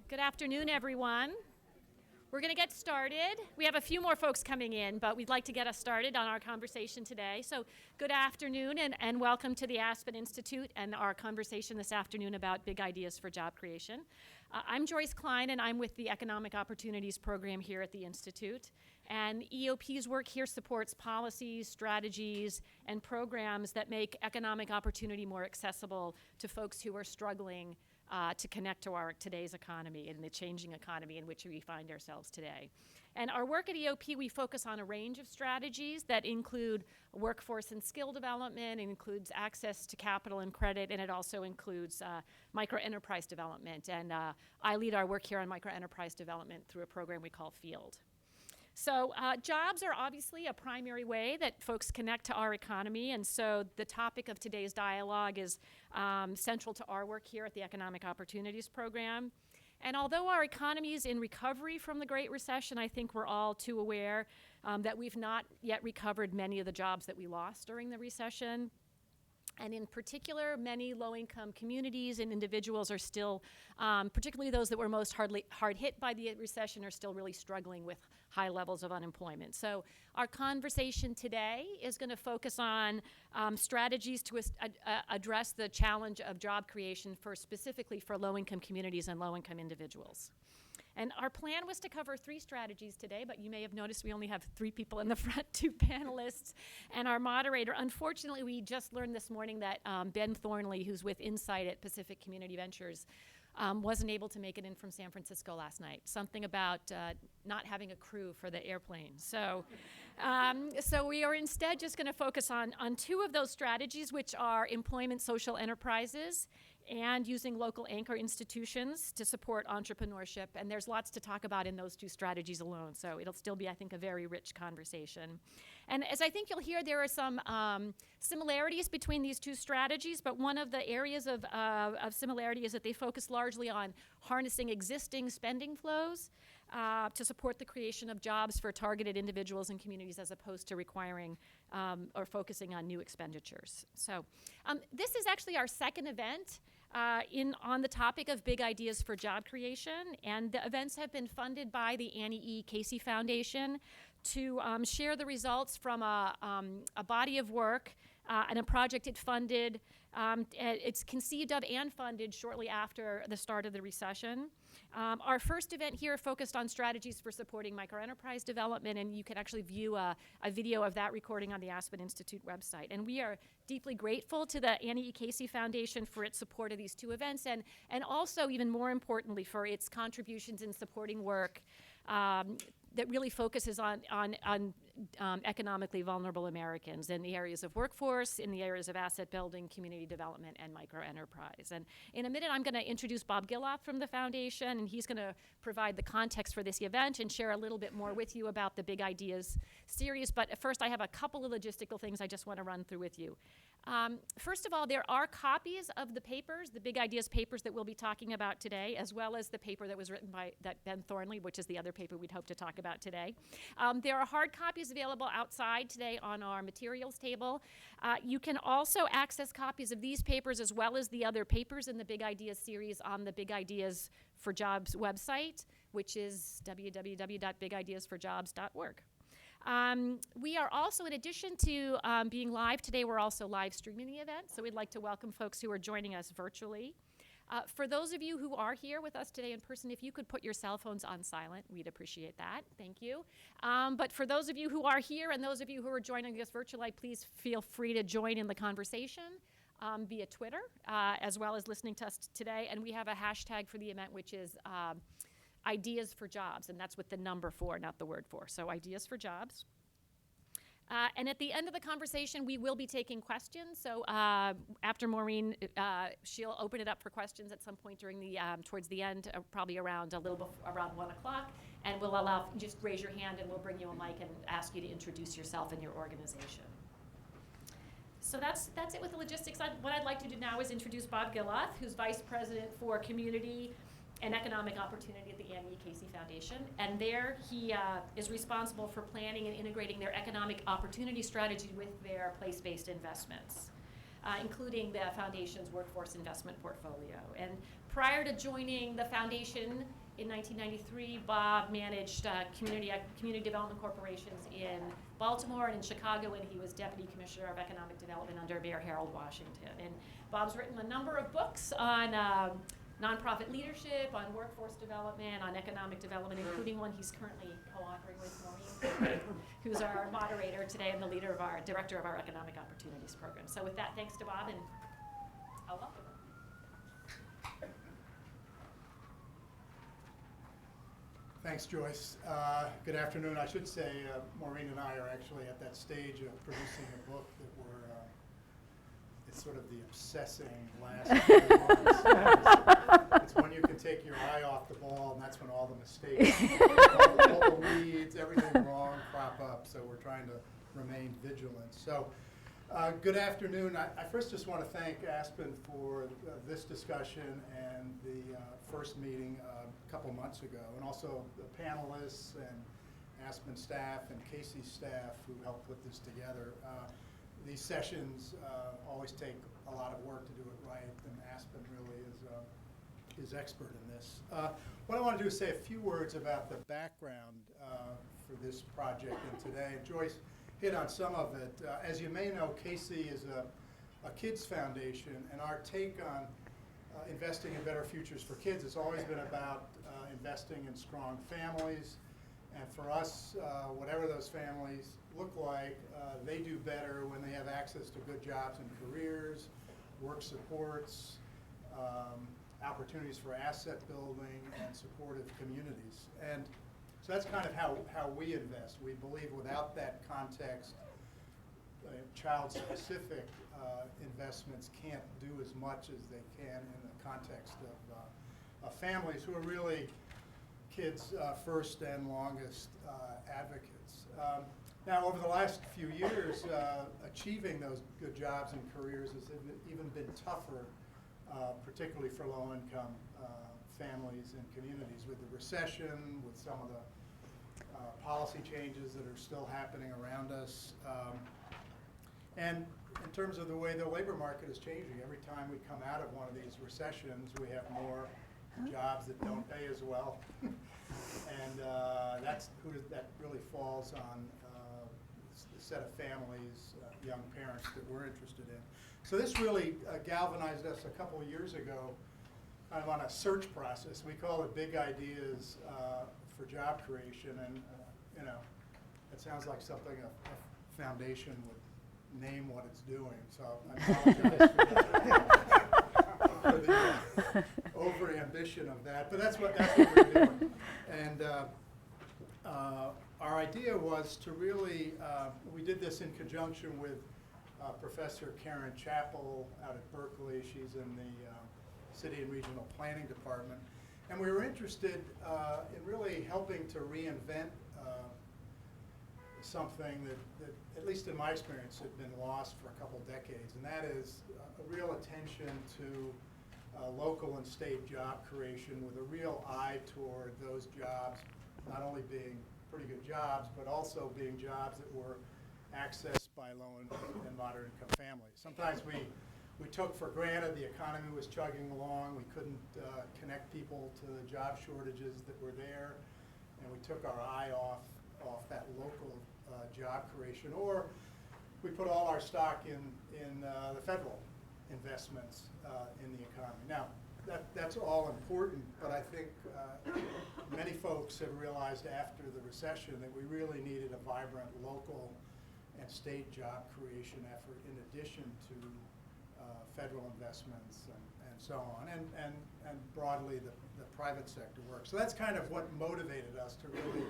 Good afternoon, everyone. We're going to get started. We have a few more folks coming in, but we'd like to get us started on our conversation today. So good afternoon and welcome to the Aspen Institute and our conversation this afternoon about big ideas for job creation. I'm Joyce Klein, and I'm with the Economic Opportunities Program here at the Institute. And EOP's work here supports policies, strategies, and programs that make economic opportunity more accessible to folks who are struggling to connect to our today's economy and the changing economy in which we find ourselves today. And our work at EOP, we focus on a range of strategies that include workforce and skill development, it includes access to capital and credit, and it also includes micro-enterprise development. And I lead our work here on micro-enterprise development through a program we call FIELD. So jobs are obviously a primary way that folks connect to our economy, and so the topic of today's dialogue is central to our work here at the Economic Opportunities Program. And although our economy is in recovery from the Great Recession, I think we're all too aware that we've not yet recovered many of the jobs that we lost during the recession. And in particular, many low-income communities and individuals are still, particularly those that were most hard hit by the recession, are still really struggling with high levels of unemployment. So our conversation today is going to focus on strategies to address the challenge of job creation specifically for low-income communities and low-income individuals. And our plan was to cover 3 strategies today, but you may have noticed we only have 3 people in the front, 2 panelists, and our moderator. Unfortunately, we just learned this morning that Ben Thornley, who's with Insight at Pacific Community Ventures, wasn't able to make it in from San Francisco last night. Something about not having a crew for the airplane. So we are instead just going to focus on 2 of those strategies, which are employment social enterprises and using local anchor institutions to support entrepreneurship. And there's lots to talk about in those 2 strategies alone. So it'll still be, I think, a very rich conversation. And as I think you'll hear, there are some similarities between these 2 strategies, but one of the areas of similarity is that they focus largely on harnessing existing spending flows to support the creation of jobs for targeted individuals and communities as opposed to requiring or focusing on new expenditures. So this is actually our second event on the topic of big ideas for job creation, and the events have been funded by the Annie E. Casey Foundation to share the results from a body of work and a project it funded. It's conceived of and funded shortly after the start of the recession. Our first event here focused on strategies for supporting microenterprise development, and you can actually view a video of that recording on the Aspen Institute website. And we are deeply grateful to the Annie E. Casey Foundation for its support of these 2 events, and also, even more importantly, for its contributions in supporting work that really focuses on economically vulnerable Americans in the areas of workforce, in the areas of asset building, community development, and microenterprise. And in a minute, I'm going to introduce Bob Giloff from the foundation, and he's going to provide the context for this event and share a little bit more with you about the Big Ideas series. But first, I have a couple of logistical things I just want to run through with you. First of all, there are copies of the papers, the Big Ideas papers that we'll be talking about today, as well as the paper that was written by Ben Thornley, which is the other paper we'd hope to talk about today. There are hard copies available outside today on our materials table. You can also access copies of these papers as well as the other papers in the Big Ideas series on the Big Ideas for Jobs website, which is www.bigideasforjobs.org. We are also, in addition to being live today, we're also live streaming the event, so we'd like to welcome folks who are joining us virtually. For those of you who are here with us today in person, if you could put your cell phones on silent, we'd appreciate that. Thank you. But for those of you who are here and those of you who are joining us virtually, please feel free to join in the conversation via Twitter, as well as listening to us today. And we have a hashtag for the event, which is Ideas for Jobs, and that's with the number 4, not the word 4. So Ideas for Jobs. And at the end of the conversation, we will be taking questions. So after Maureen, she'll open it up for questions at some point during the towards the end, probably around around 1 o'clock. And we'll just raise your hand, and we'll bring you a mic and ask you to introduce yourself and your organization. So that's it with the logistics. What I'd like to do now is introduce Bob Giloff, who's Vice President for Community and Economic Opportunity at the Annie E. Casey Foundation. And there he is responsible for planning and integrating their economic opportunity strategy with their place-based investments, including the foundation's workforce investment portfolio. And Prior to joining the foundation in 1993, Bob managed community development corporations in Baltimore and in Chicago, and he was Deputy Commissioner of Economic Development under Mayor Harold Washington. And Bob's written a number of books on nonprofit leadership, on workforce development, on economic development, including one he's currently co-authoring with Maureen, who's our moderator today and the director of our Economic Opportunities Program. So with that, thanks to Bob, and I'll welcome him. Thanks, Joyce. Good afternoon. I should say Maureen and I are actually at that stage of producing a book that it's sort of the obsessing last few months. It's when you can take your eye off the ball, and that's when all the mistakes, all the weeds, everything wrong crop up. So we're trying to remain vigilant. So good afternoon. I first just want to thank Aspen for this discussion and the first meeting a couple months ago, and also the panelists and Aspen staff and Casey's staff who helped put this together. These sessions always take a lot of work to do it right, and Aspen really is expert in this. What I want to do is say a few words about the background for this project and today. Joyce hit on some of it. As you may know, Casey is a kids foundation, and our take on investing in better futures for kids has always been about investing in strong families. And for us, whatever those families look like, they do better when they have access to good jobs and careers, work supports, opportunities for asset building, and supportive communities. And so that's kind of how we invest. We believe without that context, child-specific investments can't do as much as they can in the context of families who are really kids' first and longest advocates. Now, over the last few years, achieving those good jobs and careers has even been tougher, particularly for low-income families and communities, with the recession, with some of the policy changes that are still happening around us. And in terms of the way the labor market is changing, every time we come out of one of these recessions, we have more jobs that don't pay as well. And that really falls on the set of families, young parents that we're interested in. So this really galvanized us a couple of years ago kind of on a search process. We call it Big Ideas for Job Creation, and it sounds like something a foundation would name what it's doing. So I apologize for the over-ambition of that, but that's what we're doing. And our idea was to really, we did this in conjunction with Professor Karen Chappell out at Berkeley. She's in the City and Regional Planning Department. And we were interested in really helping to reinvent something that, at least in my experience, had been lost for a couple decades, and that is a real attention to local and state job creation with a real eye toward those jobs not only being pretty good jobs, but also being jobs that were accessed by low and moderate income families. Sometimes we took for granted the economy was chugging along. We couldn't connect people to the job shortages that were there, and we took our eye off that local job creation, or we put all our stock in the federal investments in the economy. Now, that's all important, but I think many folks have realized after the recession that we really needed a vibrant local and state job creation effort in addition to federal investments and so on, and broadly the private sector work. So that's kind of what motivated us to really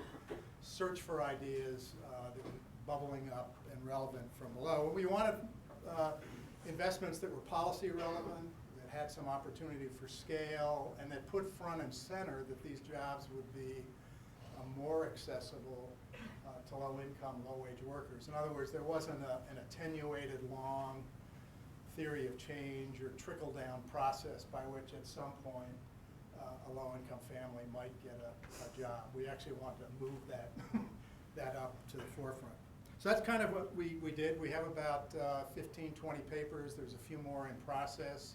search for ideas that were bubbling up and relevant from below. We wanted investments that were policy relevant, that had some opportunity for scale, and that put front and center that these jobs would be more accessible to low-income, low-wage workers. In other words, there wasn't an attenuated, long theory of change or trickle-down process by which at some point a low-income family might get a job. We actually want to move that up to the forefront. So that's kind of what we did. We have about 15, 20 papers. There's a few more in process.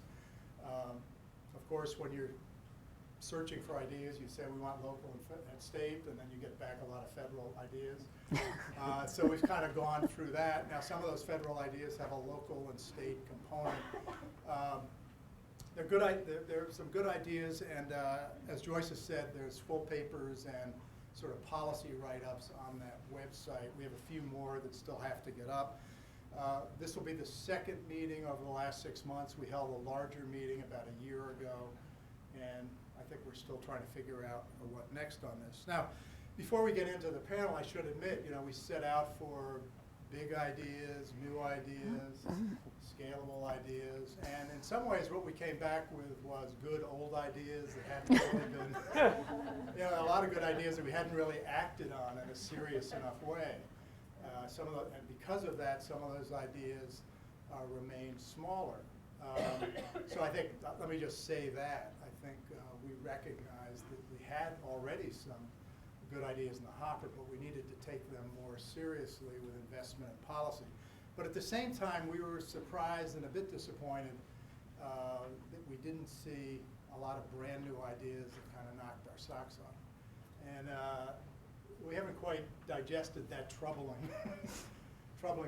Of course, when you're searching for ideas, you say we want local and state, and then you get back a lot of federal ideas. So we've kind of gone through that. Now, some of those federal ideas have a local and state component. They're good. There are some good ideas, and as Joyce has said, there's full papers and sort of policy write-ups on that website. We have a few more that still have to get up. This will be the second meeting over the last 6 months. We held a larger meeting about a year ago, and I think we're still trying to figure out what next on this. Now, before we get into the panel, I should admit, we set out for big ideas, new ideas, scalable ideas, and in some ways what we came back with was good old ideas that hadn't really been, a lot of good ideas that we hadn't really acted on in a serious enough way. And because of that, some of those ideas remain smaller. So I think, let me just say that, I think we recognized that we had already some good ideas in the hopper, but we needed to take them more seriously with investment and policy. But at the same time, we were surprised and a bit disappointed that we didn't see a lot of brand new ideas that kind of knocked our socks off. And we haven't quite digested that troubling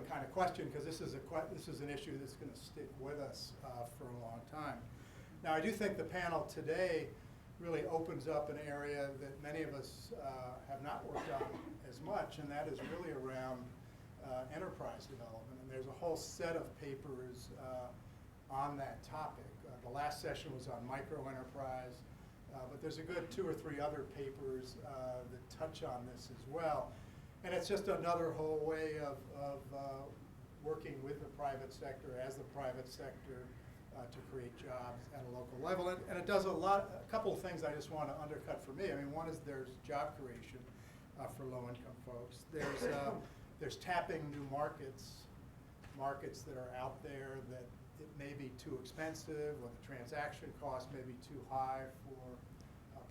kind of question, because this is an issue that's going to stick with us for a long time. Now, I do think the panel today really opens up an area that many of us have not worked on as much, and that is really around enterprise development. And there's a whole set of papers on that topic. The last session was on microenterprise, but there's a good 2 or 3 other papers that touch on this as well. And it's just another whole way of working with the private sector, as the private sector, to create jobs at a local level. And it does a couple of things I just want to undercut for me. I mean, one is there's job creation for low-income folks. There's tapping new markets that are out there that it may be too expensive, or the transaction cost may be too high for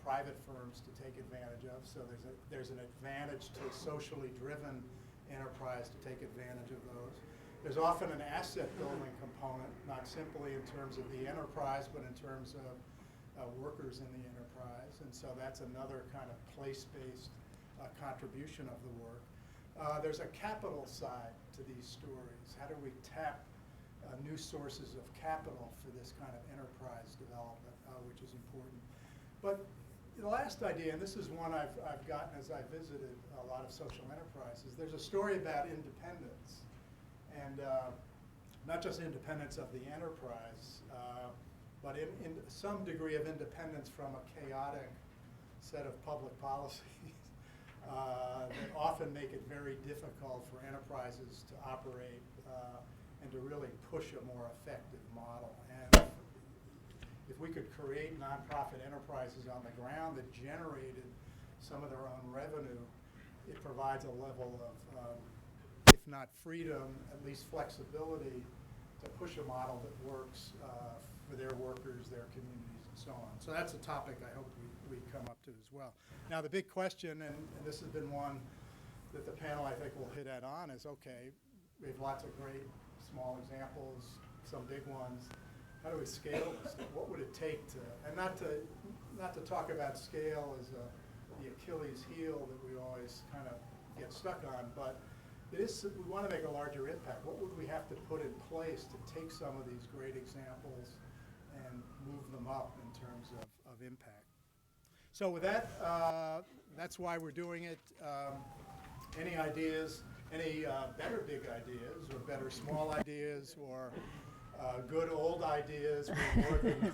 private firms to take advantage of. So there's an advantage to socially driven enterprise to take advantage of those. There's often an asset building component, not simply in terms of the enterprise, but in terms of workers in the enterprise. And so that's another kind of place-based contribution of the work. There's a capital side to these stories. How do we tap new sources of capital for this kind of enterprise development, which is important. But the last idea, and this is one I've gotten as I visited a lot of social enterprises, there's a story about independence. And not just independence of the enterprise, but in some degree of independence from a chaotic set of public policies that often make it very difficult for enterprises to operate and to really push a more effective model. And if we could create nonprofit enterprises on the ground that generated some of their own revenue, it provides a level of if not freedom, at least flexibility to push a model that works for their workers, their communities, and so on. So that's a topic I hope we come up to as well. Now, the big question, and this has been one that the panel I think will hit head on, is okay, we have lots of great small examples, some big ones. How do we scale this? What would it take to, and not to talk about scale as the Achilles heel that we always kind of get stuck on, but we want to make a larger impact. What would we have to put in place to take some of these great examples and move them up in terms of impact? So with that, that's why we're doing it. Any ideas, any better big ideas, or better small ideas, or good old ideas with more than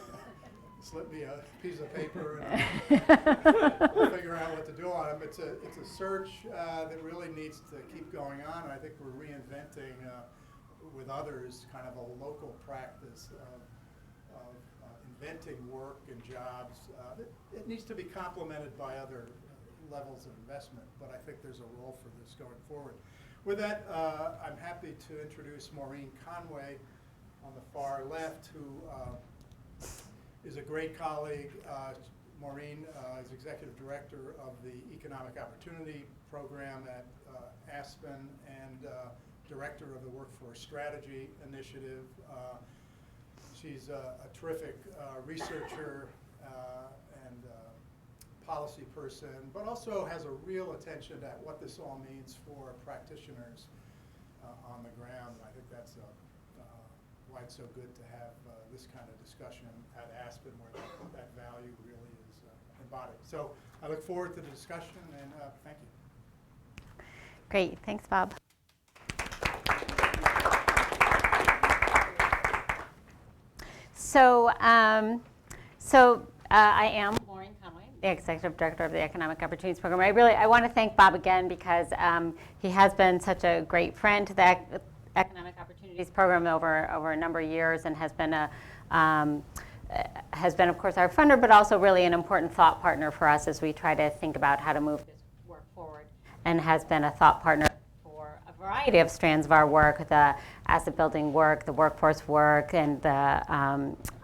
slip me a piece of paper and we'll figure out what to do on them. It's a search that really needs to keep going on, and I think we're reinventing with others kind of a local practice of inventing work and jobs. It needs to be complemented by other levels of investment, but I think there's a role for this going forward. With that, I'm happy to introduce Maureen Conway on the far left, who is a great colleague. Maureen is Executive Director of the Economic Opportunity Program at Aspen and Director of the Workforce Strategy Initiative. She's a terrific researcher and policy person, but also has a real attention to what this all means for practitioners on the ground. And I think that's why it's so good to have this kind of discussion at Aspen, where that value really is embodied. So I look forward to the discussion, and thank you. Great. Thanks, Bob. So, I am Lauren Conway, the Executive Director of the Economic Opportunities Program. I want to thank Bob again because he has been such a great friend to the Economic Opportunities Program over a number of years, and has been of course, our funder, but also really an important thought partner for us as we try to think about how to move this work forward, and has been a thought partner for a variety of strands of our work, the asset building work, the workforce work, and the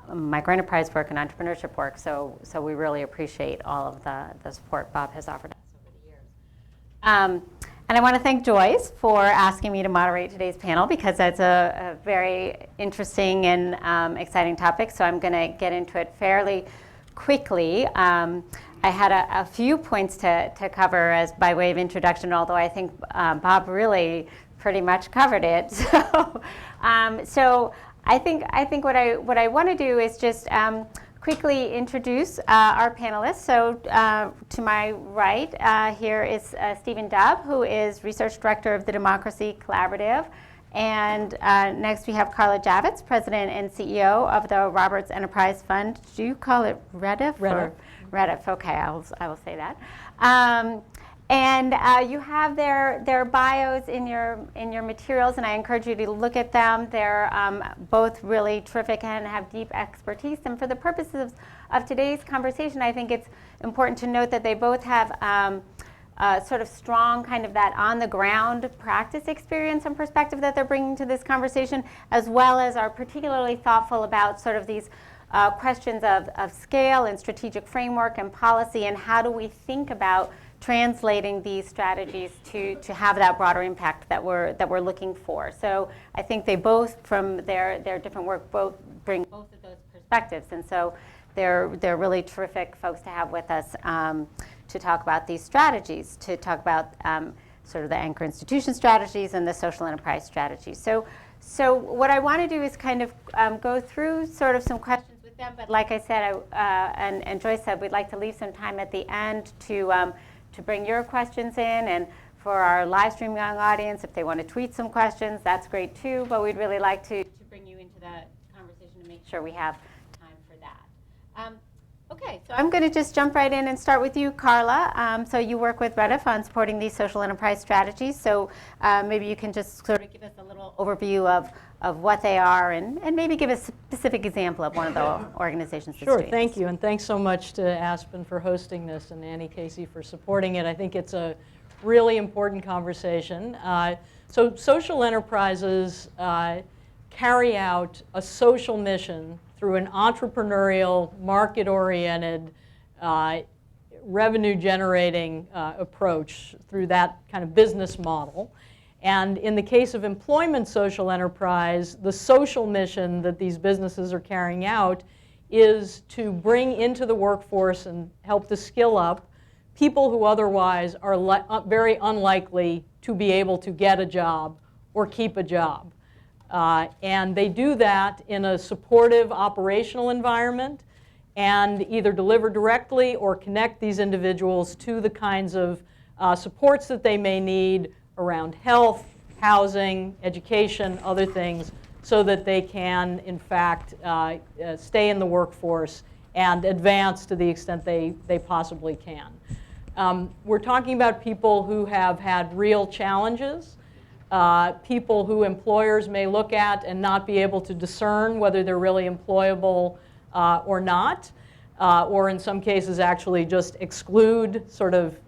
microenterprise work and entrepreneurship work. So we really appreciate all of the support Bob has offered us over the years. And I want to thank Joyce for asking me to moderate today's panel, because that's a very interesting and exciting topic. So I'm going to get into it fairly quickly. I had a few points to cover as by way of introduction, although I think Bob really pretty much covered it. So I think what I want to do is just quickly introduce our panelists. So to my right here is Stephen Dubb, who is Research Director of the Democracy Collaborative. And next we have Carla Javits, President and CEO of the Roberts Enterprise Fund. Do you call it REDF? REDF. REDF, okay, I will say that. And you have their bios in your materials, and I encourage you to look at them. They're both really terrific and have deep expertise. And for the purposes of today's conversation, I think it's important to note that they both have sort of strong kind of that on-the-ground practice experience and perspective that they're bringing to this conversation, as well as are particularly thoughtful about sort of these questions of scale and strategic framework and policy, and how do we think about translating these strategies to have that broader impact that we're looking for. So I think they both, from their different work, both bring both of those perspectives, and so they're really terrific folks to have with us to talk about these strategies, to talk about sort of the anchor institution strategies and the social enterprise strategies. So what I want to do is kind of go through sort of some questions with them, but like I said, and Joyce said, we'd like to leave some time at the end to bring your questions in, and for our live streaming audience, if they want to tweet some questions, that's great too, but we'd really like to bring you into the conversation to make sure we have time for that. Okay, so I'm going to just jump right in and start with you, Carla. So you work with REDF on supporting these social enterprise strategies, so maybe you can just sort of give us a little overview of what they are, and maybe give a specific example of one of the organizations that's Sure, doing thank this. you, and thanks so much to Aspen for hosting this, and Annie Casey for supporting it. I think it's a really important conversation. So social enterprises carry out a social mission through an entrepreneurial, market-oriented, revenue-generating approach through that kind of business model. And in the case of employment social enterprise, the social mission that these businesses are carrying out is to bring into the workforce and help to skill up people who otherwise are very unlikely to be able to get a job or keep a job. And they do that in a supportive operational environment, and either deliver directly or connect these individuals to the kinds of supports that they may need around health, housing, education, other things, so that they can, in fact, stay in the workforce and advance to the extent they possibly can. We're talking about people who have had real challenges, people who employers may look at and not be able to discern whether they're really employable or not, or in some cases actually just exclude sort of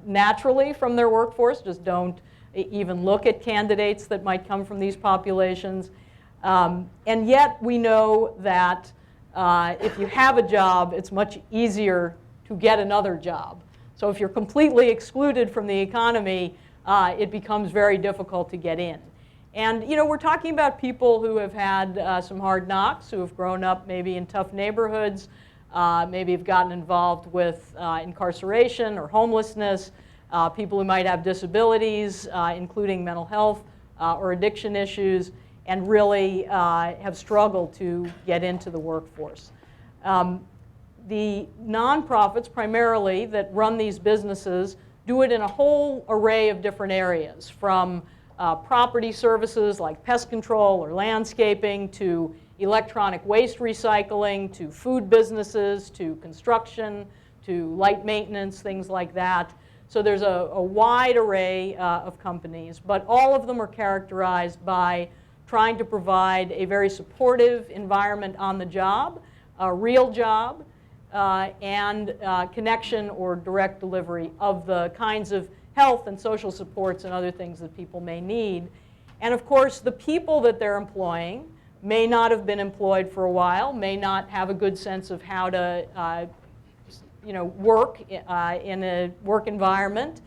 naturally from their workforce, just don't even look at candidates that might come from these populations. And yet we know that if you have a job, it's much easier to get another job. So if you're completely excluded from the economy, it becomes very difficult to get in. And we're talking about people who have had some hard knocks, who have grown up maybe in tough neighborhoods, maybe have gotten involved with incarceration or homelessness, people who might have disabilities, including mental health or addiction issues, and really have struggled to get into the workforce. The nonprofits primarily that run these businesses do it in a whole array of different areas, from property services like pest control or landscaping, to electronic waste recycling, to food businesses, to construction, to light maintenance, things like that. So there's a wide array of companies, but all of them are characterized by trying to provide a very supportive environment on the job, a real job, and connection or direct delivery of the kinds of health and social supports and other things that people may need. And of course, the people that they're employing may not have been employed for a while, may not have a good sense of how to work in a work environment,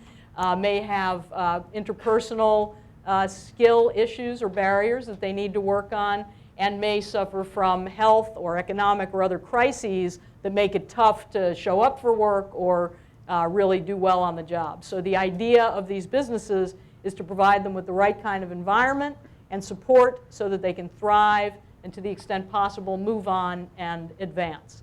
may have interpersonal skill issues or barriers that they need to work on, and may suffer from health or economic or other crises that make it tough to show up for work or really do well on the job. So the idea of these businesses is to provide them with the right kind of environment and support so that they can thrive and, to the extent possible, move on and advance.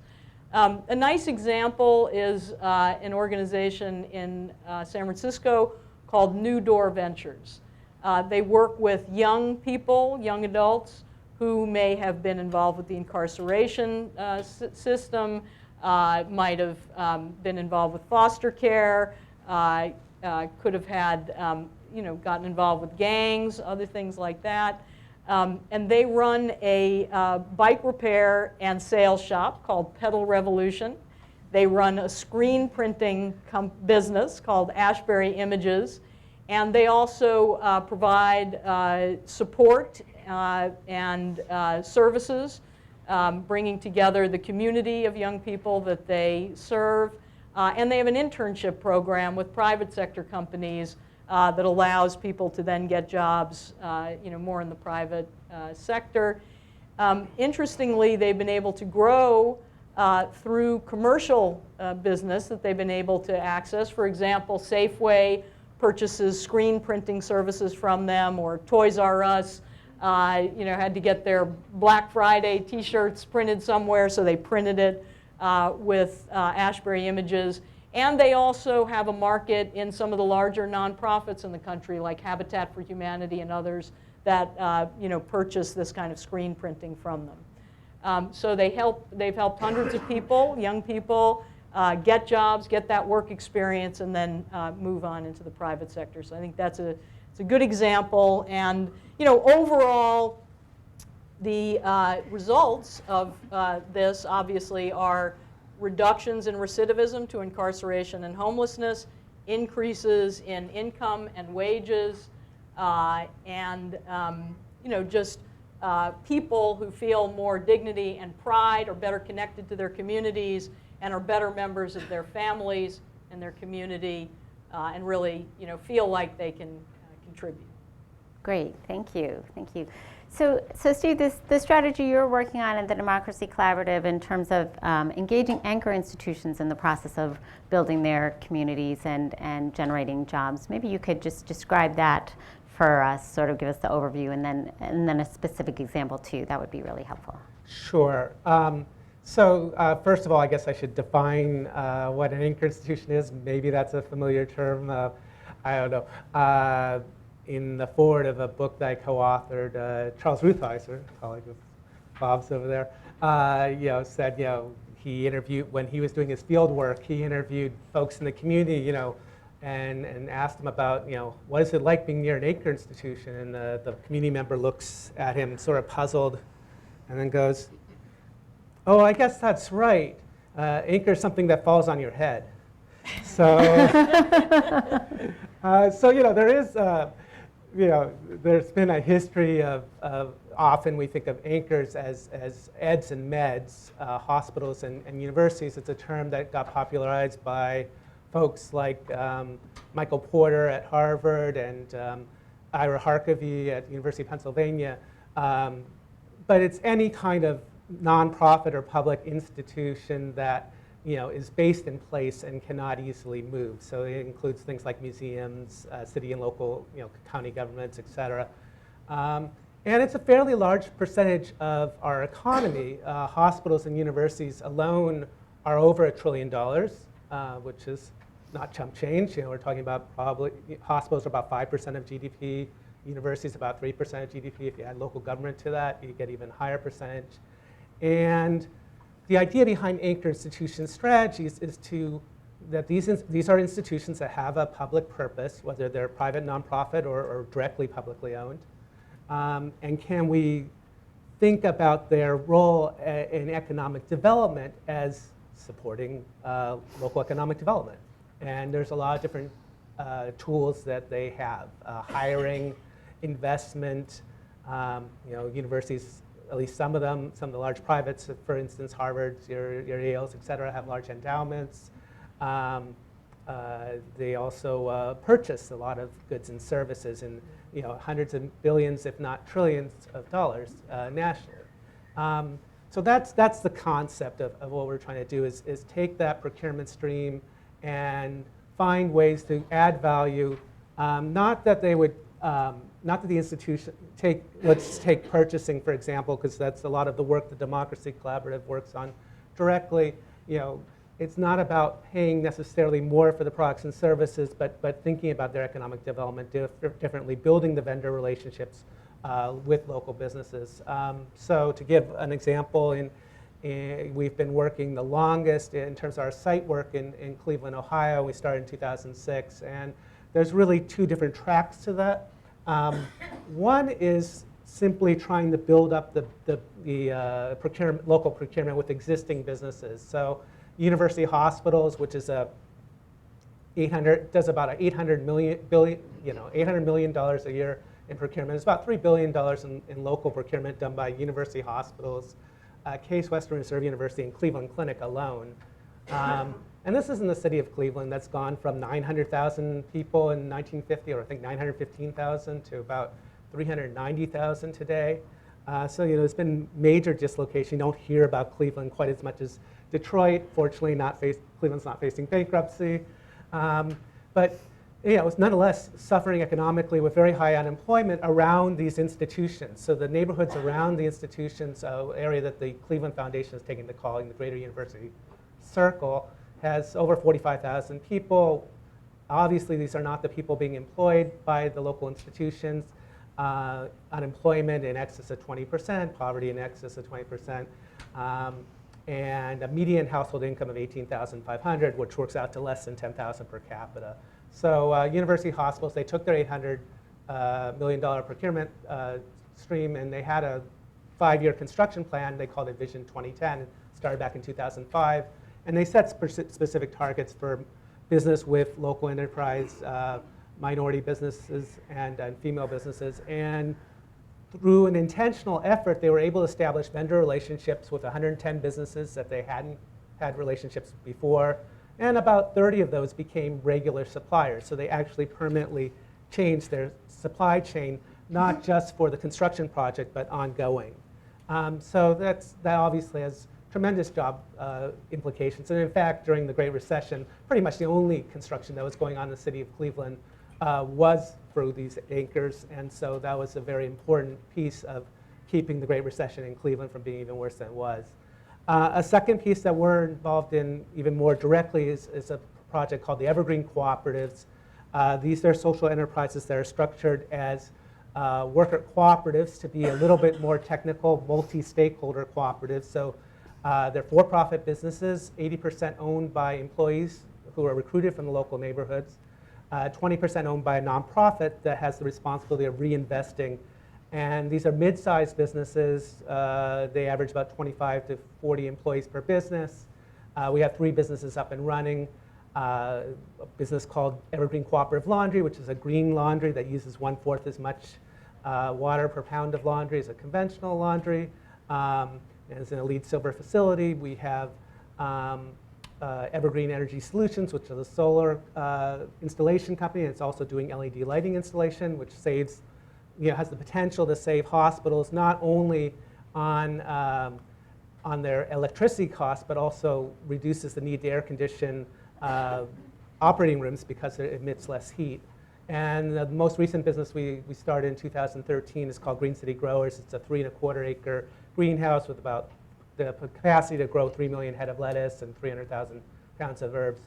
A nice example is an organization in San Francisco called New Door Ventures. They work with young people, young adults, who may have been involved with the incarceration system, might have been involved with foster care, could have had, gotten involved with gangs, other things like that. And they run a bike repair and sales shop called Pedal Revolution. They run a screen printing business called Ashbury Images. And they also provide support and services, bringing together the community of young people that they serve. And they have an internship program with private sector companies that allows people to then get jobs more in the private sector. Interestingly, they've been able to grow through commercial business that they've been able to access. For example, Safeway purchases screen printing services from them, or Toys R Us had to get their Black Friday t-shirts printed somewhere, so they printed it with Ashbury Images. And they also have a market in some of the larger nonprofits in the country, like Habitat for Humanity and others, that purchase this kind of screen printing from them. So they've helped hundreds of people, young people, get jobs, get that work experience, and then move on into the private sector. So I think it's a good example. And overall, the results of this obviously are reductions in recidivism to incarceration and homelessness, increases in income and wages, and just people who feel more dignity and pride, are better connected to their communities, and are better members of their families and their community, and really feel like they can contribute. Great, thank you, thank you. So Steve, the strategy you're working on in the Democracy Collaborative in terms of engaging anchor institutions in the process of building their communities and generating jobs, maybe you could just describe that for us, sort of give us the overview, and then a specific example too. That would be really helpful. Sure. So first of all, I guess I should define what an anchor institution is. Maybe that's a familiar term. I don't know. In the foreword of a book that I co-authored, Charles Ruthheiser, a colleague of Bob's over there, said, he interviewed, when he was doing his field work, he interviewed folks in the community, and asked them about, what is it like being near an anchor institution? And the community member looks at him sort of puzzled and then goes, oh, I guess that's right. Anchor is something that falls on your head. So, there is, there's been a history of often we think of anchors as eds and meds, hospitals and universities. It's a term that got popularized by folks like Michael Porter at Harvard and Ira Harkavy at University of Pennsylvania. But it's any kind of nonprofit or public institution that is based in place and cannot easily move. So it includes things like museums, city and local, county governments, et cetera. And it's a fairly large percentage of our economy. Hospitals and universities alone are over $1 trillion, which is not chump change. We're talking about probably hospitals are about 5% of GDP, universities about 3% of GDP. If you add local government to that, you get even higher percentage. And the idea behind anchor institution strategies is that these are institutions that have a public purpose, whether they're private, nonprofit, or directly publicly owned. And can we think about their role in economic development as supporting local economic development? And there's a lot of different tools that they have. Hiring, investment, universities, at least some of the large privates, for instance, Harvard, your Yales, et cetera, have large endowments. They also purchase a lot of goods and services in hundreds of billions, if not trillions of dollars nationally. So that's the concept of what we're trying to do is take that procurement stream and find ways to add value. Not that they would, not that the institution let's take purchasing, for example, because that's a lot of the work the Democracy Collaborative works on directly. It's not about paying necessarily more for the products and services, but thinking about their economic development differently, building the vendor relationships with local businesses. So to give an example, we've been working the longest in terms of our site work in Cleveland, Ohio. We started in 2006, and there's really two different tracks to that. One is simply trying to build up the local procurement with existing businesses. So University Hospitals, which is does about $800 million a year in procurement. It's about $3 billion in local procurement done by university hospitals. Case Western Reserve University and Cleveland Clinic alone. And this is in the city of Cleveland that's gone from 900,000 people in 1950, or I think 915,000, to about 390,000 today. So there's been major dislocation. You don't hear about Cleveland quite as much as Detroit. Fortunately, Cleveland's not facing bankruptcy. But it's nonetheless suffering economically with very high unemployment around these institutions. So the neighborhoods around the institutions, area that the Cleveland Foundation has taken to calling the Greater University Circle, has over 45,000 people. Obviously, these are not the people being employed by the local institutions. Unemployment in excess of 20%, poverty in excess of 20%, and a median household income of $18,500, which works out to less than $10,000 per capita. So university hospitals, they took their $800 million procurement stream, and they had a 5-year construction plan. They called it Vision 2010. It started back in 2005. And they set specific targets for business with local enterprise, minority businesses, and female businesses. And through an intentional effort, they were able to establish vendor relationships with 110 businesses that they hadn't had relationships before. And about 30 of those became regular suppliers. So they actually permanently changed their supply chain, not just for the construction project, but ongoing. So that obviously has tremendous job implications. And in fact, during the Great Recession, pretty much the only construction that was going on in the city of Cleveland was through these anchors. And so that was a very important piece of keeping the Great Recession in Cleveland from being even worse than it was. A second piece that we're involved in even more directly is a project called the Evergreen Cooperatives. These are social enterprises that are structured as worker cooperatives to be a little bit more technical, multi-stakeholder cooperatives. So they're for-profit businesses, 80% owned by employees who are recruited from the local neighborhoods, 20% owned by a nonprofit that has the responsibility of reinvesting. And these are mid-sized businesses. They average about 25 to 40 employees per business. We have 3 businesses up and running. A business called Evergreen Cooperative Laundry, which is a green laundry that uses 1/4 as much water per pound of laundry as a conventional laundry. And it's in a LEED Silver facility. We have Evergreen Energy Solutions, which is a solar installation company. And it's also doing LED lighting installation, which saves, has the potential to save hospitals not only on their electricity costs, but also reduces the need to air condition operating rooms because it emits less heat. And the most recent business we started in 2013 is called Green City Growers. It's a 3¼ acre greenhouse with about the capacity to grow 3 million head of lettuce and 300,000 pounds of herbs.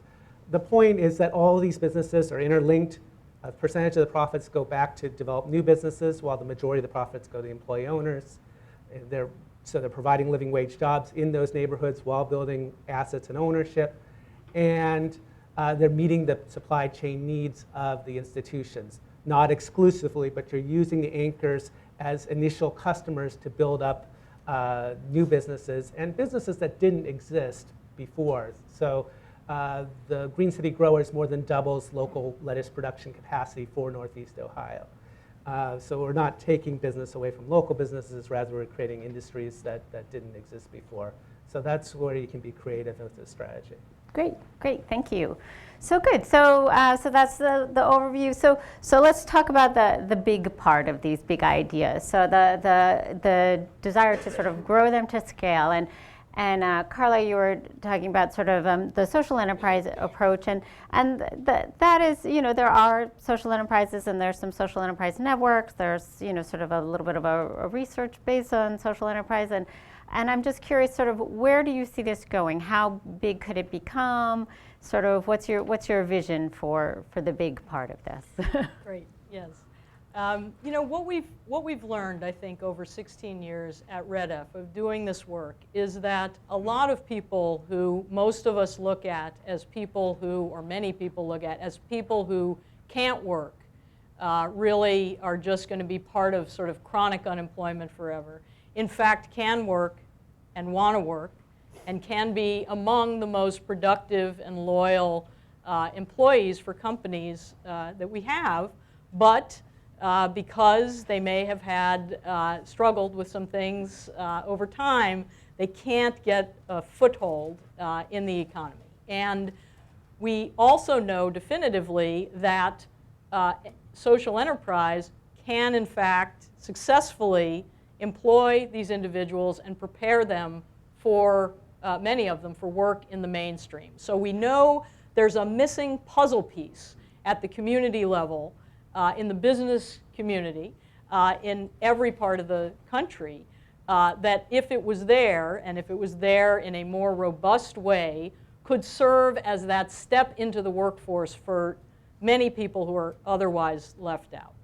The point is that all of these businesses are interlinked. A percentage of the profits go back to develop new businesses, while the majority of the profits go to the employee owners. So they're providing living wage jobs in those neighborhoods while building assets and ownership. And they're meeting the supply chain needs of the institutions. Not exclusively, but you're using the anchors as initial customers to build up new businesses and businesses that didn't exist before. So the Green City Growers more than doubles local lettuce production capacity for Northeast Ohio. So we're not taking business away from local businesses, rather we're creating industries that didn't exist before. So that's where you can be creative with this strategy. Great, great, thank you. So good. So so that's the overview. So let's talk about the big part of these big ideas. So the desire to sort of grow them to scale. And Carla, you were talking about sort of the social enterprise approach, and that is, there are social enterprises and there's some social enterprise networks. There's sort of a little bit of a research based on social enterprise, and I'm just curious, sort of, where do you see this going? How big could it become? Sort of, what's your vision for the big part of this? Great. Yes. What we've learned, I think, over 16 years at REDF of doing this work is that a lot of people who most of us look at as people who, or many people look at as people who can't work, really are just going to be part of sort of chronic unemployment forever. In fact, can work and want to work and can be among the most productive and loyal employees for companies that we have, but because they may have had struggled with some things over time, they can't get a foothold in the economy. And we also know definitively that social enterprise can, in fact, successfully employ these individuals and prepare them for, many of them, for work in the mainstream. So we know there's a missing puzzle piece at the community level, in the business community, in every part of the country, that if it was there, and if it was there in a more robust way, could serve as that step into the workforce for many people who are otherwise left out.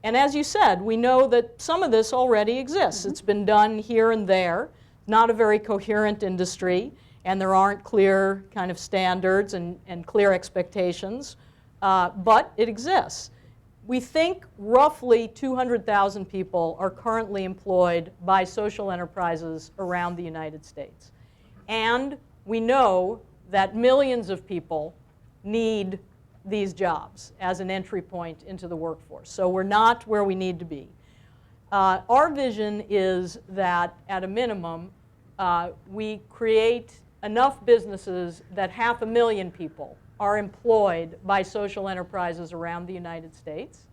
And as you said, we know that some of this already exists. It's been done here and there. Not a very coherent industry, and there aren't clear kind of standards and clear expectations, but it exists. We think roughly 200,000 people are currently employed by social enterprises around the United States. And we know that millions of people need these jobs as an entry point into the workforce. So we're not where we need to be. Our vision is that at a minimum, we create enough businesses that 500,000 people are employed by social enterprises around the United States,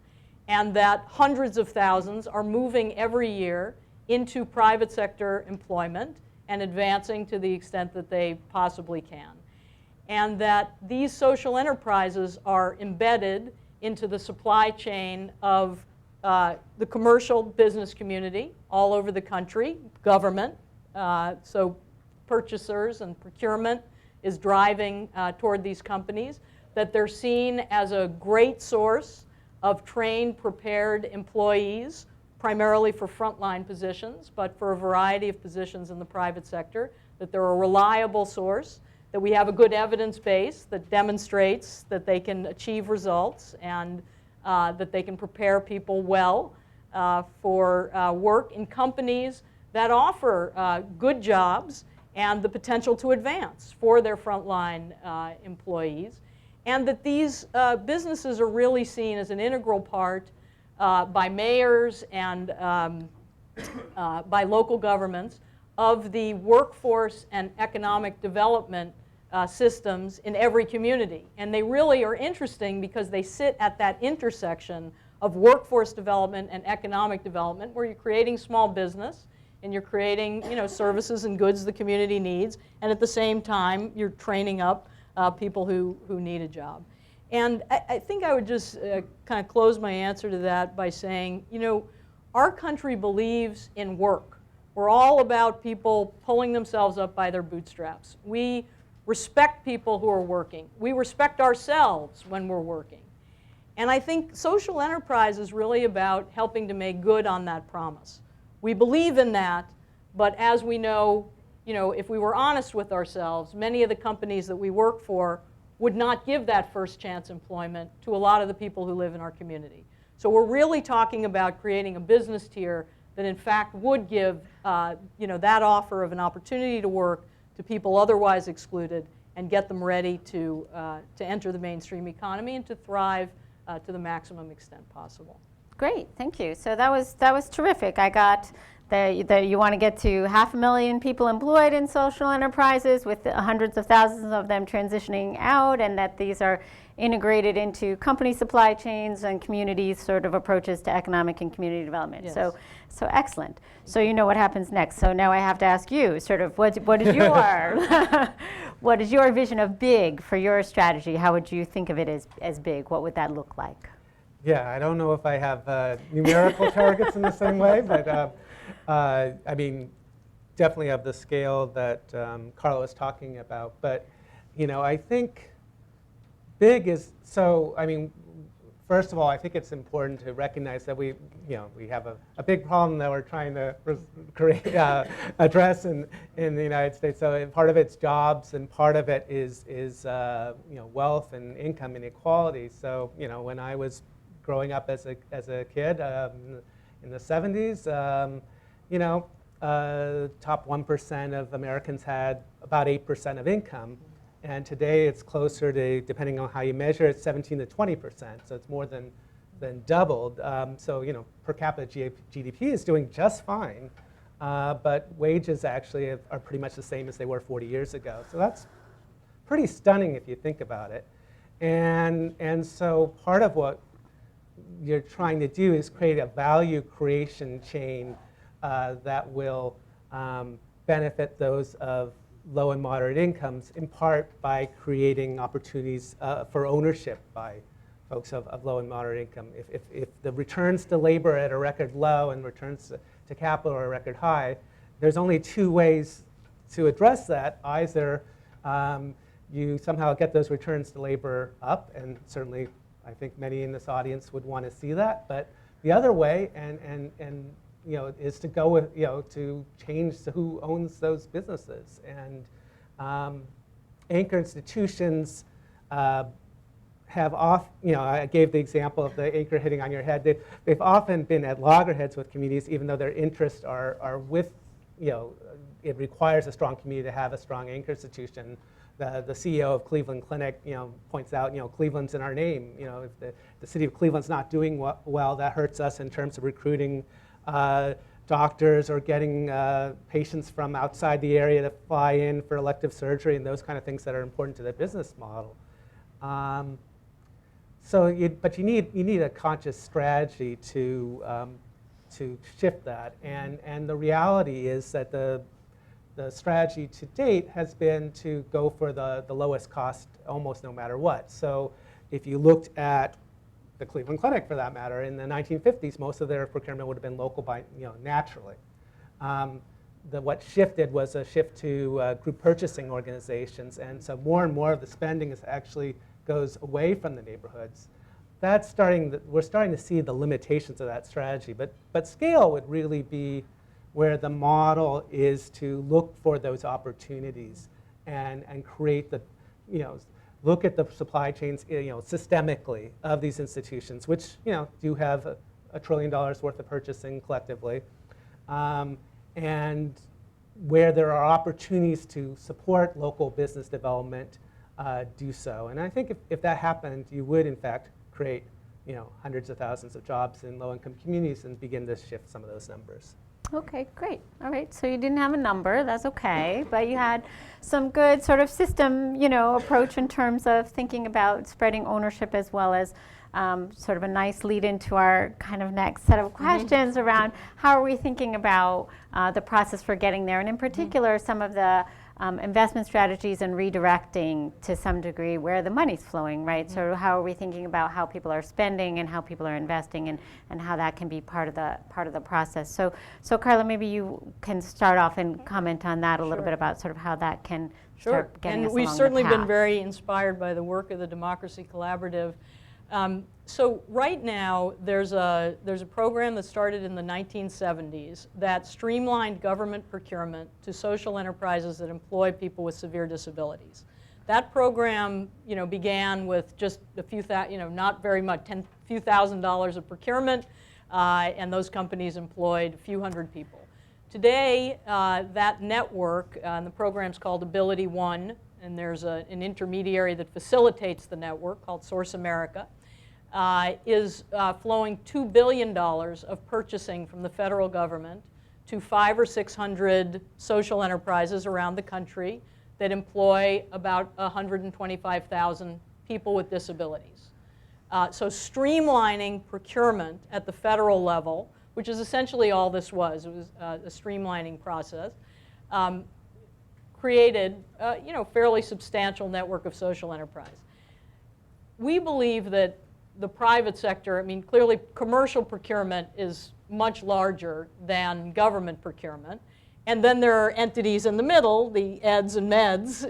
and that hundreds of thousands are moving every year into private sector employment and advancing to the extent that they possibly can. And that these social enterprises are embedded into the supply chain of the commercial business community all over the country, government, so purchasers and procurement is driving toward these companies, that they're seen as a great source of trained, prepared employees, primarily for frontline positions, but for a variety of positions in the private sector, that they're a reliable source, that we have a good evidence base that demonstrates that they can achieve results and that they can prepare people well for work in companies that offer good jobs and the potential to advance for their frontline employees, and that these businesses are really seen as an integral part by mayors and by local governments of the workforce and economic development systems in every community. And they really are interesting because they sit at that intersection of workforce development and economic development, where you're creating small business and you're creating, services and goods the community needs, and at the same time you're training up people who need a job. And I think I would just kind of close my answer to that by saying, our country believes in work. We're all about people pulling themselves up by their bootstraps. We respect people who are working. We respect ourselves when we're working. And I think social enterprise is really about helping to make good on that promise. We believe in that, but as we know, if we were honest with ourselves, many of the companies that we work for would not give that first chance employment to a lot of the people who live in our community. So we're really talking about creating a business tier that in fact would give that offer of an opportunity to work to people otherwise excluded and get them ready to enter the mainstream economy and to thrive to the maximum extent possible. Great, thank you. So that was terrific. I got that you want to get to 500,000 people employed in social enterprises, with hundreds of thousands of them transitioning out, and that these are integrated into company supply chains and communities sort of approaches to economic and community development. Yes. So excellent. So you know what happens next. So now I have to ask you, sort of, what is your what is your vision of big for your strategy? How would you think of it as big? What would that look like? Yeah, I don't know if I have numerical targets in the same way, but I mean, definitely of the scale that Carla was talking about. But, I think big is, so, I mean, first of all, I think it's important to recognize that we have a big problem that we're trying to address in the United States. So part of it's jobs, and part of it is wealth and income inequality. So, when I was growing up as a kid in the 70s, top 1% of Americans had about 8% of income. And today it's closer to, depending on how you measure it, 17 to 20%. So it's more than doubled. So, per capita GDP is doing just fine. But wages actually are pretty much the same as they were 40 years ago. So that's pretty stunning if you think about it. And so part of what you're trying to do is create a value creation chain that will benefit those of low and moderate incomes, in part by creating opportunities for ownership by folks of low and moderate income. If the returns to labor are at a record low and returns to capital are a record high, there's only two ways to address that. Either you somehow get those returns to labor up, and certainly I think many in this audience would want to see that. But the other way, is to go with, to change to who owns those businesses. And anchor institutions have I gave the example of the anchor hitting on your head. They've often been at loggerheads with communities, even though their interests are with, it requires a strong community to have a strong anchor institution. The CEO of Cleveland Clinic, points out, Cleveland's in our name. If the city of Cleveland's not doing well, that hurts us in terms of recruiting doctors or getting patients from outside the area to fly in for elective surgery and those kind of things that are important to the business model. But you need a conscious strategy to shift that. And the reality is that the strategy to date has been to go for the lowest cost almost no matter what. So if you looked at the Cleveland Clinic, for that matter, in the 1950s, most of their procurement would have been local by, naturally. What shifted was a shift to group purchasing organizations, and so more and more of the spending actually goes away from the neighborhoods. We're starting to see the limitations of that strategy, but scale would really be where the model is to look for those opportunities and create the, look at the supply chains, systemically of these institutions, which, do have $1 trillion worth of purchasing collectively, and where there are opportunities to support local business development, do so. And I think if that happened, you would, in fact, create, hundreds of thousands of jobs in low-income communities and begin to shift some of those numbers. Okay, great. All right, so you didn't have a number, that's okay, but you had some good sort of system, approach in terms of thinking about spreading ownership as well as sort of a nice lead into our kind of next set of questions around how are we thinking about the process for getting there, and in particular some of the investment strategies and redirecting to some degree where the money's flowing, right? So how are we thinking about how people are spending and how people are investing, and how that can be part of the process. So Carla, maybe you can start off and comment on that a little bit about sort of how that can start getting us along the path. And we've certainly been very inspired by the work of the Democracy Collaborative. So right now, there's a program that started in the 1970s that streamlined government procurement to social enterprises that employ people with severe disabilities. That program, began with just a few, not very much, few $1,000s of procurement, and those companies employed a few hundred people. Today, that network, and the program's called Ability One, and there's an intermediary that facilitates the network called Source America. Is flowing $2 billion of purchasing from the federal government to 500 or 600 social enterprises around the country that employ about 125,000 people with disabilities. So streamlining procurement at the federal level, which is essentially all this was, it was a streamlining process, created fairly substantial network of social enterprise. We believe that the private sector, clearly commercial procurement is much larger than government procurement. And then there are entities in the middle, the eds and meds,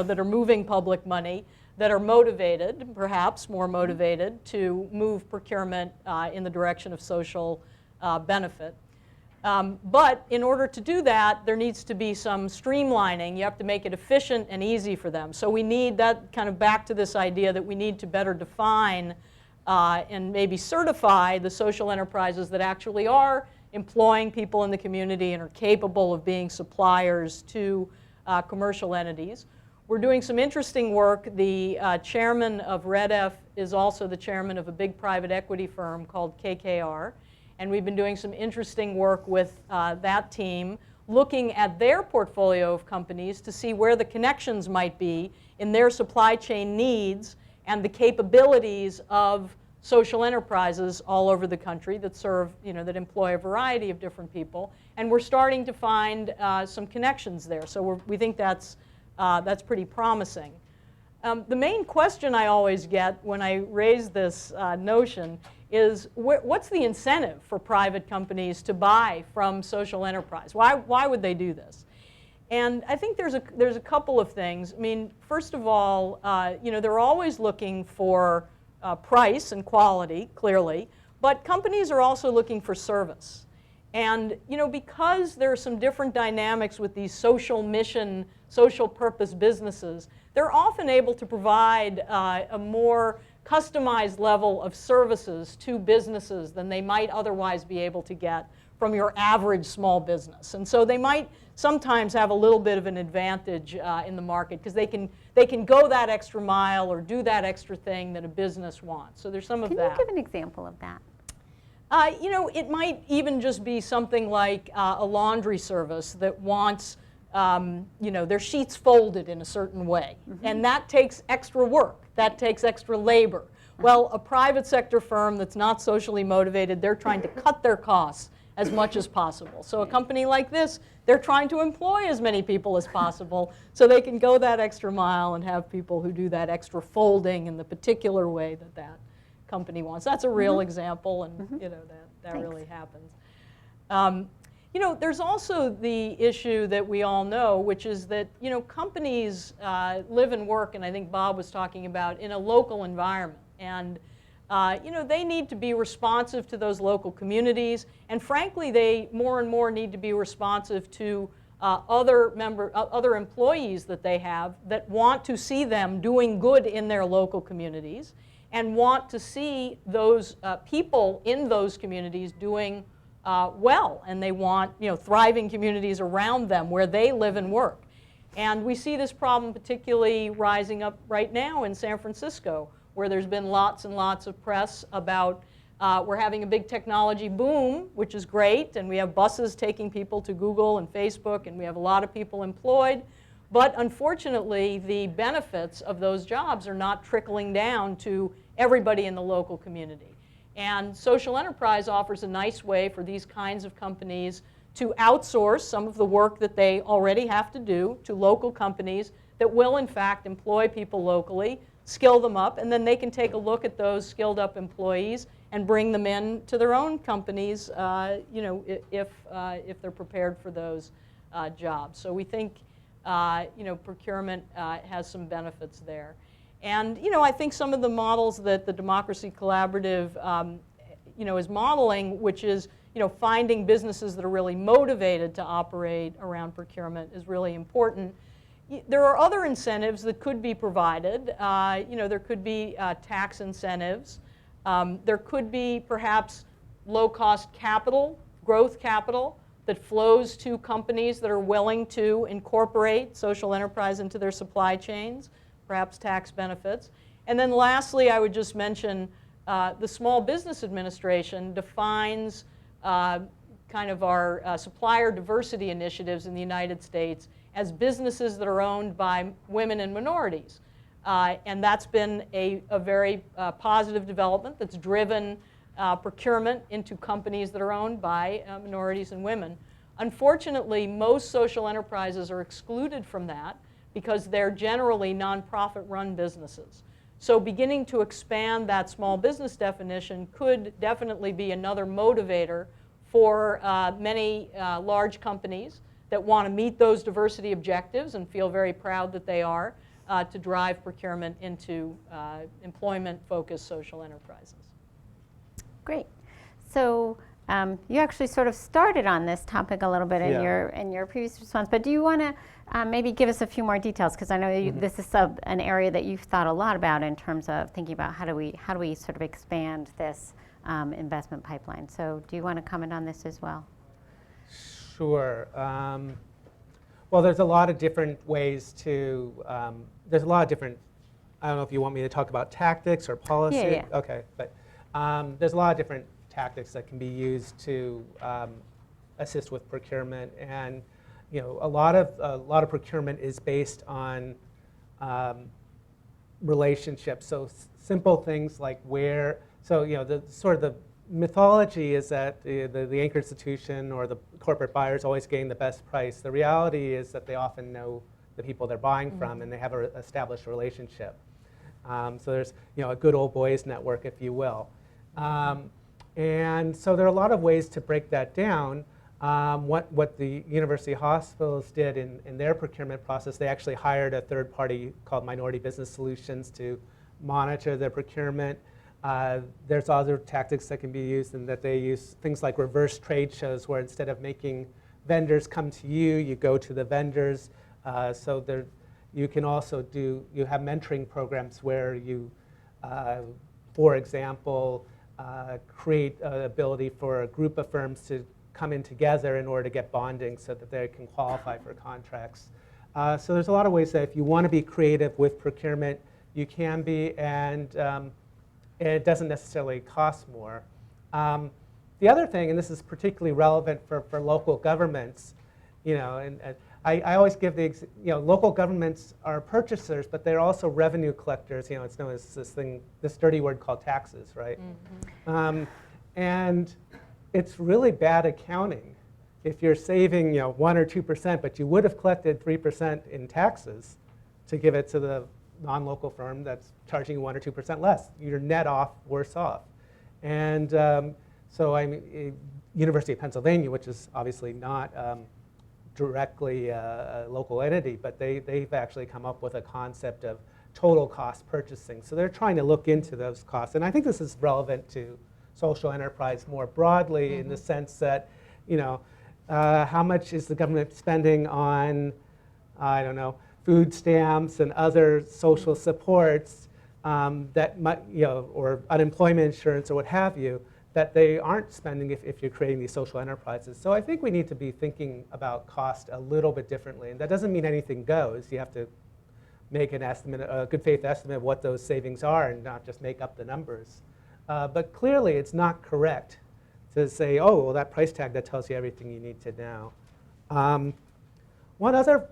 that are moving public money, that are motivated, perhaps more motivated, to move procurement in the direction of social benefit. But in order to do that, there needs to be some streamlining. You have to make it efficient and easy for them. So we need that kind of back to this idea that we need to better define and maybe certify the social enterprises that actually are employing people in the community and are capable of being suppliers to commercial entities. We're doing some interesting work. The chairman of REDF is also the chairman of a big private equity firm called KKR. And we've been doing some interesting work with that team, looking at their portfolio of companies to see where the connections might be in their supply chain needs and the capabilities of social enterprises all over the country that serve, that employ a variety of different people. And we're starting to find some connections there. So we think that's pretty promising. The main question I always get when I raise this notion is what's the incentive for private companies to buy from social enterprise? Why would they do this? And I think there's a couple of things. First of all, they're always looking for price and quality, clearly, but companies are also looking for service. And because there are some different dynamics with these social mission, social purpose businesses, they're often able to provide a more customized level of services to businesses than they might otherwise be able to get from your average small business. And so they might sometimes have a little bit of an advantage in the market because they can go that extra mile or do that extra thing that a business wants. So there's some of that. Can you give an example of that? It might even just be something like a laundry service that wants their sheets folded in a certain way. And that takes extra work. That takes extra labor. Well, a private sector firm that's not socially motivated, they're trying to cut their costs as much as possible. So a company like this, they're trying to employ as many people as possible so they can go that extra mile and have people who do that extra folding in the particular way that that company wants. That's a real example, and that really happens. There's also the issue that we all know, which is that companies live and work, and I think Bob was talking about, in a local environment. And they need to be responsive to those local communities, and frankly, they more and more need to be responsive to other employees that they have that want to see them doing good in their local communities and want to see those people in those communities doing well, and they want thriving communities around them where they live and work. And we see this problem particularly rising up right now in San Francisco, where there's been lots and lots of press about We're having a big technology boom, which is great, and we have buses taking people to Google and Facebook, and we have a lot of people employed. But unfortunately, the benefits of those jobs are not trickling down to everybody in the local community. And social enterprise offers a nice way for these kinds of companies to outsource some of the work that they already have to do to local companies that will, in fact, employ people locally, skill them up, and then they can take a look at those skilled up employees and bring them in to their own companies, if they're prepared for those jobs. So we think, procurement has some benefits there. And, I think some of the models that the Democracy Collaborative, is modeling, which is, finding businesses that are really motivated to operate around procurement is really important. There are other incentives that could be provided. There could be tax incentives. There could be perhaps low-cost capital, growth capital, that flows to companies that are willing to incorporate social enterprise into their supply chains, perhaps tax benefits. And then lastly, I would just mention the Small Business Administration defines kind of our supplier diversity initiatives in the United States as businesses that are owned by women and minorities. And that's been a very positive development that's driven procurement into companies that are owned by minorities and women. Unfortunately, most social enterprises are excluded from that because they're generally nonprofit-run businesses. So beginning to expand that small business definition could definitely be another motivator for many large companies that want to meet those diversity objectives and feel very proud that they are, to drive procurement into employment-focused social enterprises. Great. So you actually sort of started on this topic a little bit in your previous response, but do you want to maybe give us a few more details? Because I know this is an area that you've thought a lot about in terms of thinking about how do we sort of expand this investment pipeline. So do you want to comment on this as well? Sure. Well, there's a lot of different ways to, there's a lot of different, I don't know if you want me to talk about tactics or policy. Yeah. Okay, but there's a lot of different tactics that can be used to assist with procurement. And a lot of procurement is based on relationships. So simple things like the sort of the mythology is that the anchor institution or the corporate buyer is always getting the best price. The reality is that they often know the people they're buying from, and they have an established relationship. So there's a good old boys network, if you will. And so there are a lot of ways to break that down. What the university hospitals did in their procurement process, they actually hired a third party called Minority Business Solutions to monitor their procurement. There's other tactics that can be used, in that they use things like reverse trade shows, where instead of making vendors come to you, you go to the vendors. So you can also you have mentoring programs where you, for example, create an ability for a group of firms to come in together in order to get bonding so that they can qualify for contracts. So there's a lot of ways that if you want to be creative with procurement, you can be, and it doesn't necessarily cost more. The other thing, and this is particularly relevant for local governments, and I always give local governments are purchasers, but they're also revenue collectors. It's known as this dirty word called taxes, right? Mm-hmm. And it's really bad accounting if you're saving 1 or 2%, but you would have collected 3% in taxes to give it to the non-local firm that's charging 1 or 2% less. You're net off worse off. And so University of Pennsylvania, which is obviously not directly a local entity, but they've actually come up with a concept of total cost purchasing. So they're trying to look into those costs. And I think this is relevant to social enterprise more broadly, in the sense that, how much is the government spending on, I don't know, food stamps and other social supports that might, or unemployment insurance or what have you, that they aren't spending if you're creating these social enterprises. So I think we need to be thinking about cost a little bit differently. And that doesn't mean anything goes. You have to make an estimate, a good faith estimate of what those savings are, and not just make up the numbers. But clearly, it's not correct to say, oh, well, that price tag, that tells you everything you need to know. One other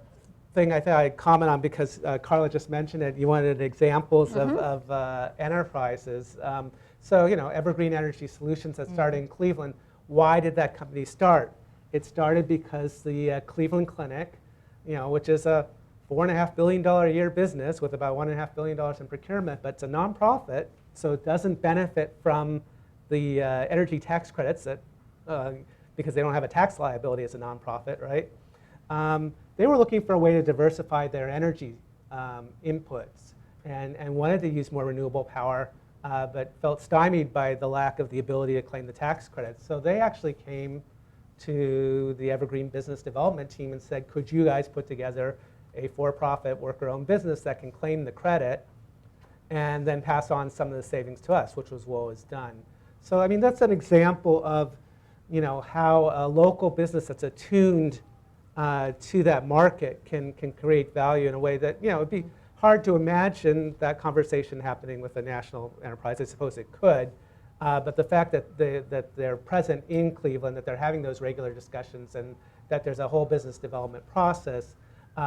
thing I thought I'd comment on, because Carla just mentioned it, you wanted examples of enterprises. So, Evergreen Energy Solutions that started in Cleveland, why did that company start? It started because the Cleveland Clinic, which is a $4.5 billion a year business with about $1.5 billion in procurement, but it's a nonprofit, so it doesn't benefit from the energy tax credits that, because they don't have a tax liability as a nonprofit, right? They were looking for a way to diversify their energy inputs and wanted to use more renewable power, but felt stymied by the lack of the ability to claim the tax credits. So they actually came to the Evergreen Business Development team and said, could you guys put together a for-profit worker-owned business that can claim the credit and then pass on some of the savings to us, which was what was done. So I mean, that's an example of how a local business that's attuned to that market can create value in a way that it'd be hard to imagine that conversation happening with a national enterprise. I suppose it could, but the fact that they're present in Cleveland, that they're having those regular discussions, and that there's a whole business development process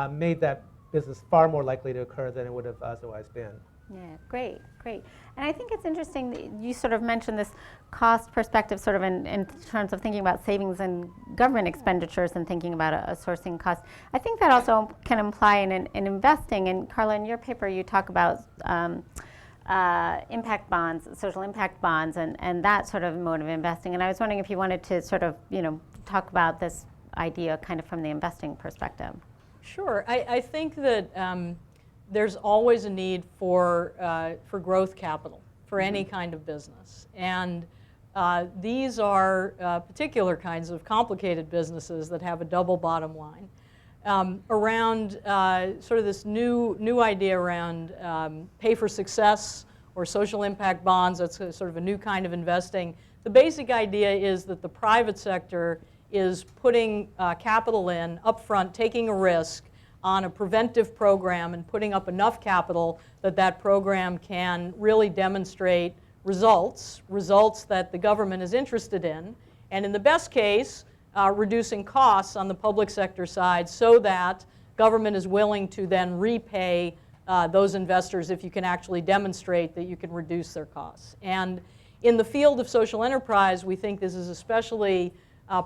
made that business far more likely to occur than it would have otherwise been. Yeah, great. And I think it's interesting that you sort of mentioned this cost perspective sort of in terms of thinking about savings and government expenditures and thinking about a sourcing cost. I think that also can imply in investing. And Carla, in your paper, you talk about impact bonds, social impact bonds, and that sort of mode of investing. And I was wondering if you wanted to sort of, talk about this idea kind of from the investing perspective. Sure. I think that there's always a need for growth capital for any kind of business. And these are particular kinds of complicated businesses that have a double bottom line. Around sort of this new idea around pay for success or social impact bonds, that's sort of a new kind of investing. The basic idea is that the private sector is putting capital in upfront, taking a risk on a preventive program and putting up enough capital that that program can really demonstrate results that the government is interested in, and in the best case, reducing costs on the public sector side so that government is willing to then repay those investors if you can actually demonstrate that you can reduce their costs. And in the field of social enterprise, we think this is especially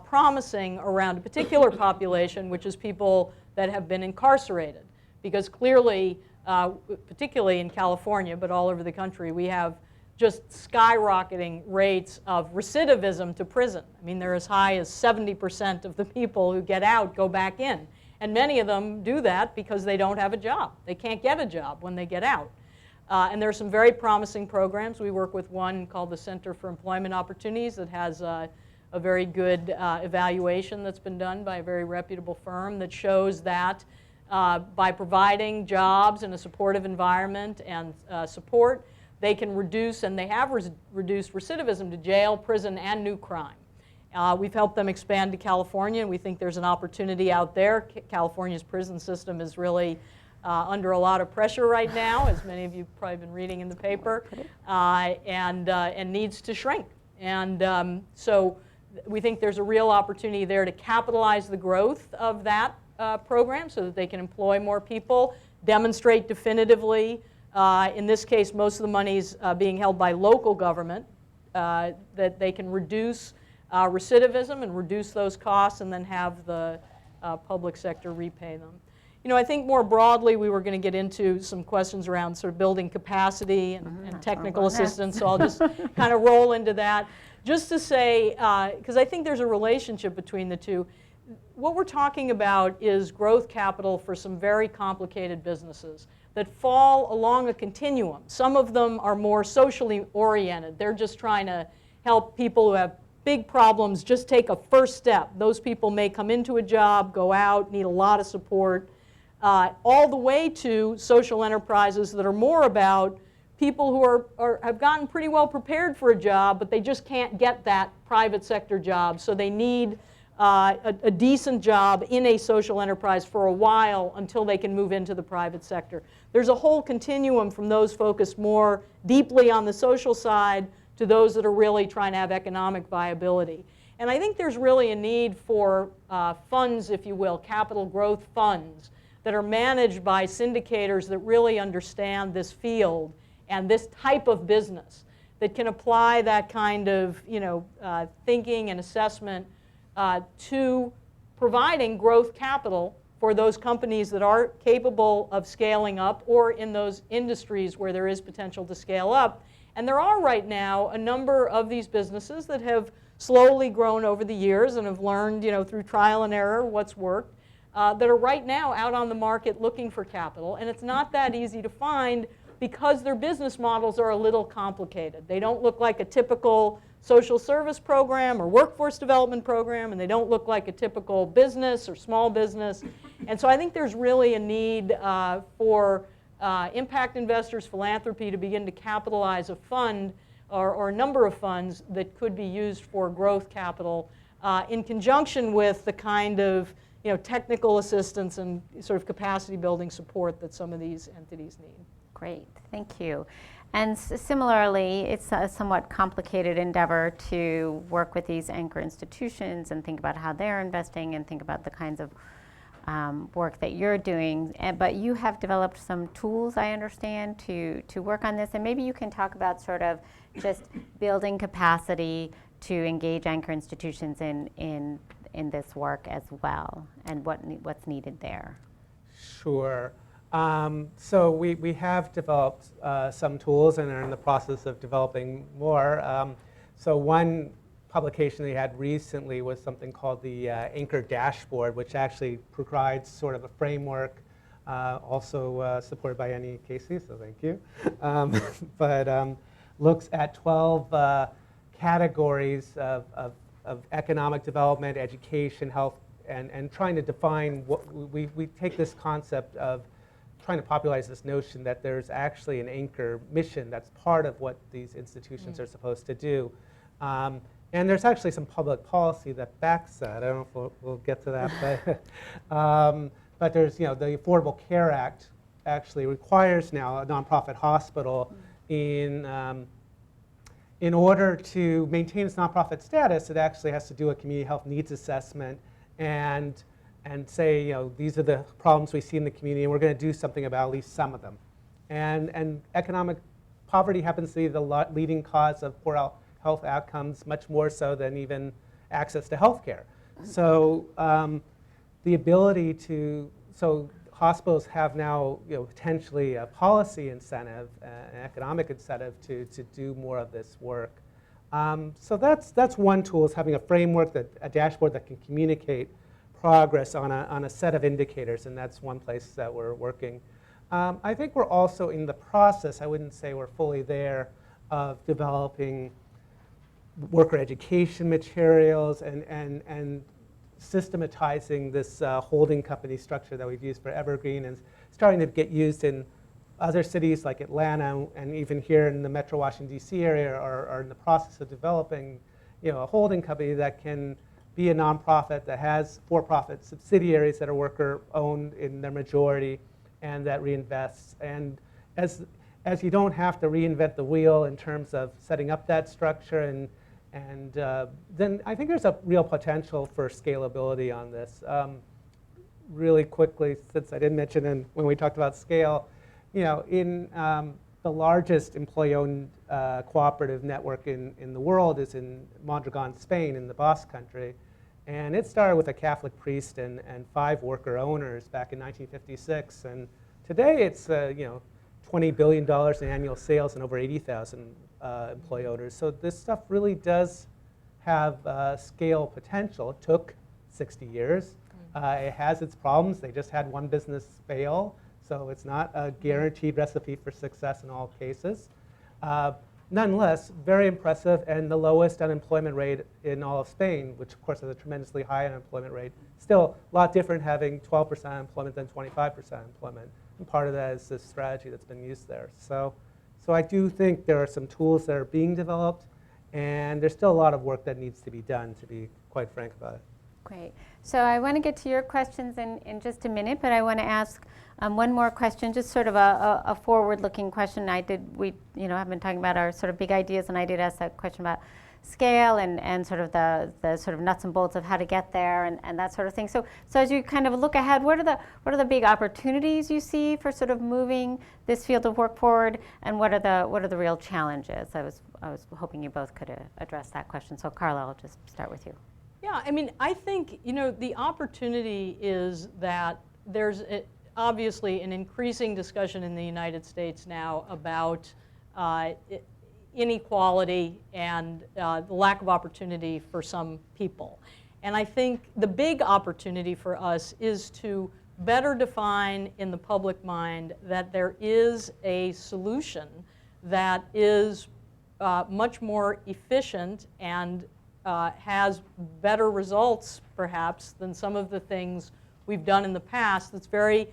promising around a particular population, which is people that have been incarcerated. Because clearly, particularly in California, but all over the country, we have just skyrocketing rates of recidivism to prison. I mean, they're as high as 70% of the people who get out go back in. And many of them do that because they don't have a job. They can't get a job when they get out. And there are some very promising programs. We work with one called the Center for Employment Opportunities that has a very good evaluation that's been done by a very reputable firm that shows that by providing jobs in a supportive environment and support, they can reduce, and they have reduced recidivism to jail, prison, and new crime. We've helped them expand to California, and we think there's an opportunity out there. California's prison system is really under a lot of pressure right now, as many of you have probably been reading in the paper, and needs to shrink. And so we think there's a real opportunity there to capitalize the growth of that program so that they can employ more people, demonstrate definitively. In this case, most of the money's being held by local government, that they can reduce recidivism and reduce those costs and then have the public sector repay them. I think more broadly we were going to get into some questions around sort of building capacity and technical assistance, so I'll just kind of roll into that. Just to say, because I think there's a relationship between the two, what we're talking about is growth capital for some very complicated businesses that fall along a continuum. Some of them are more socially oriented. They're just trying to help people who have big problems just take a first step. Those people may come into a job, go out, need a lot of support, all the way to social enterprises that are more about people who have gotten pretty well prepared for a job, but they just can't get that private sector job, so they need a decent job in a social enterprise for a while until they can move into the private sector. There's a whole continuum from those focused more deeply on the social side to those that are really trying to have economic viability. And I think there's really a need for funds, if you will, capital growth funds that are managed by syndicators that really understand this field and this type of business, that can apply that kind of thinking and assessment to providing growth capital for those companies that are capable of scaling up, or in those industries where there is potential to scale up. And there are right now a number of these businesses that have slowly grown over the years and have learned through trial and error what's worked, that are right now out on the market looking for capital. And it's not that easy to find because their business models are a little complicated. They don't look like a typical social service program or workforce development program, and they don't look like a typical business or small business. And so I think there's really a need for impact investors, philanthropy, to begin to capitalize a fund or a number of funds that could be used for growth capital in conjunction with the kind of technical assistance and sort of capacity building support that some of these entities need. Great, thank you. And similarly, it's a somewhat complicated endeavor to work with these anchor institutions and think about how they're investing and think about the kinds of work that you're doing. But you have developed some tools, I understand, to work on this. And maybe you can talk about sort of just building capacity to engage anchor institutions in this work as well, and what's needed there. Sure. So we have developed some tools and are in the process of developing more. So one publication we had recently was something called the Anchor Dashboard, which actually provides sort of a framework, also supported by NEKC, so thank you. But looks at 12 categories of economic development, education, health, and trying to define what we take this concept of trying to popularize this notion that there's actually an anchor mission that's part of what these institutions are supposed to do. And there's actually some public policy that backs that. I don't know if we'll get to that, but there's, the Affordable Care Act actually requires now a nonprofit hospital in order to maintain its nonprofit status, it actually has to do a community health needs assessment and say, these are the problems we see in the community, and we're going to do something about at least some of them. And economic poverty happens to be the leading cause of poor health outcomes, much more so than even access to health care. So the ability so hospitals have now potentially a policy incentive, an economic incentive to do more of this work. So that's one tool, is having a framework, a dashboard that can communicate progress on a set of indicators, and that's one place that we're working. I think we're also in the process, I wouldn't say we're fully there, of developing worker education materials and systematizing this holding company structure that we've used for Evergreen, and starting to get used in other cities like Atlanta, and even here in the Metro Washington, D.C. area are in the process of developing a holding company that can be a nonprofit that has for-profit subsidiaries that are worker-owned in their majority and that reinvests. And as you don't have to reinvent the wheel in terms of setting up that structure, and then I think there's a real potential for scalability on this. Really quickly, since I didn't mention when we talked about scale, in the largest employee-owned cooperative network in the world is in Mondragon, Spain, in the Basque Country. And it started with a Catholic priest and 5 worker owners back in 1956. And today it's $20 billion in annual sales and over 80,000 employee owners. So this stuff really does have scale potential. It took 60 years. It has its problems. They just had one business fail. So it's not a guaranteed recipe for success in all cases. Nonetheless, very impressive, and the lowest unemployment rate in all of Spain, which of course has a tremendously high unemployment rate. Still a lot different having 12% unemployment than 25% unemployment. And part of that is this strategy that's been used there. So I do think there are some tools that are being developed, and there's still a lot of work that needs to be done, to be quite frank about it. Great. So I want to get to your questions in just a minute, but I want to ask One more question, just sort of a forward-looking question. We have been talking about our sort of big ideas, and I did ask that question about scale and sort of the sort of nuts and bolts of how to get there and that sort of thing. So as you kind of look ahead, what are the big opportunities you see for sort of moving this field of work forward, and what are the real challenges? I was hoping you both could address that question. So Carla, I'll just start with you. Yeah, I mean, I think, the opportunity is that there's obviously an increasing discussion in the United States now about inequality and the lack of opportunity for some people. And I think the big opportunity for us is to better define in the public mind that there is a solution that is much more efficient and has better results, perhaps, than some of the things we've done in the past that's very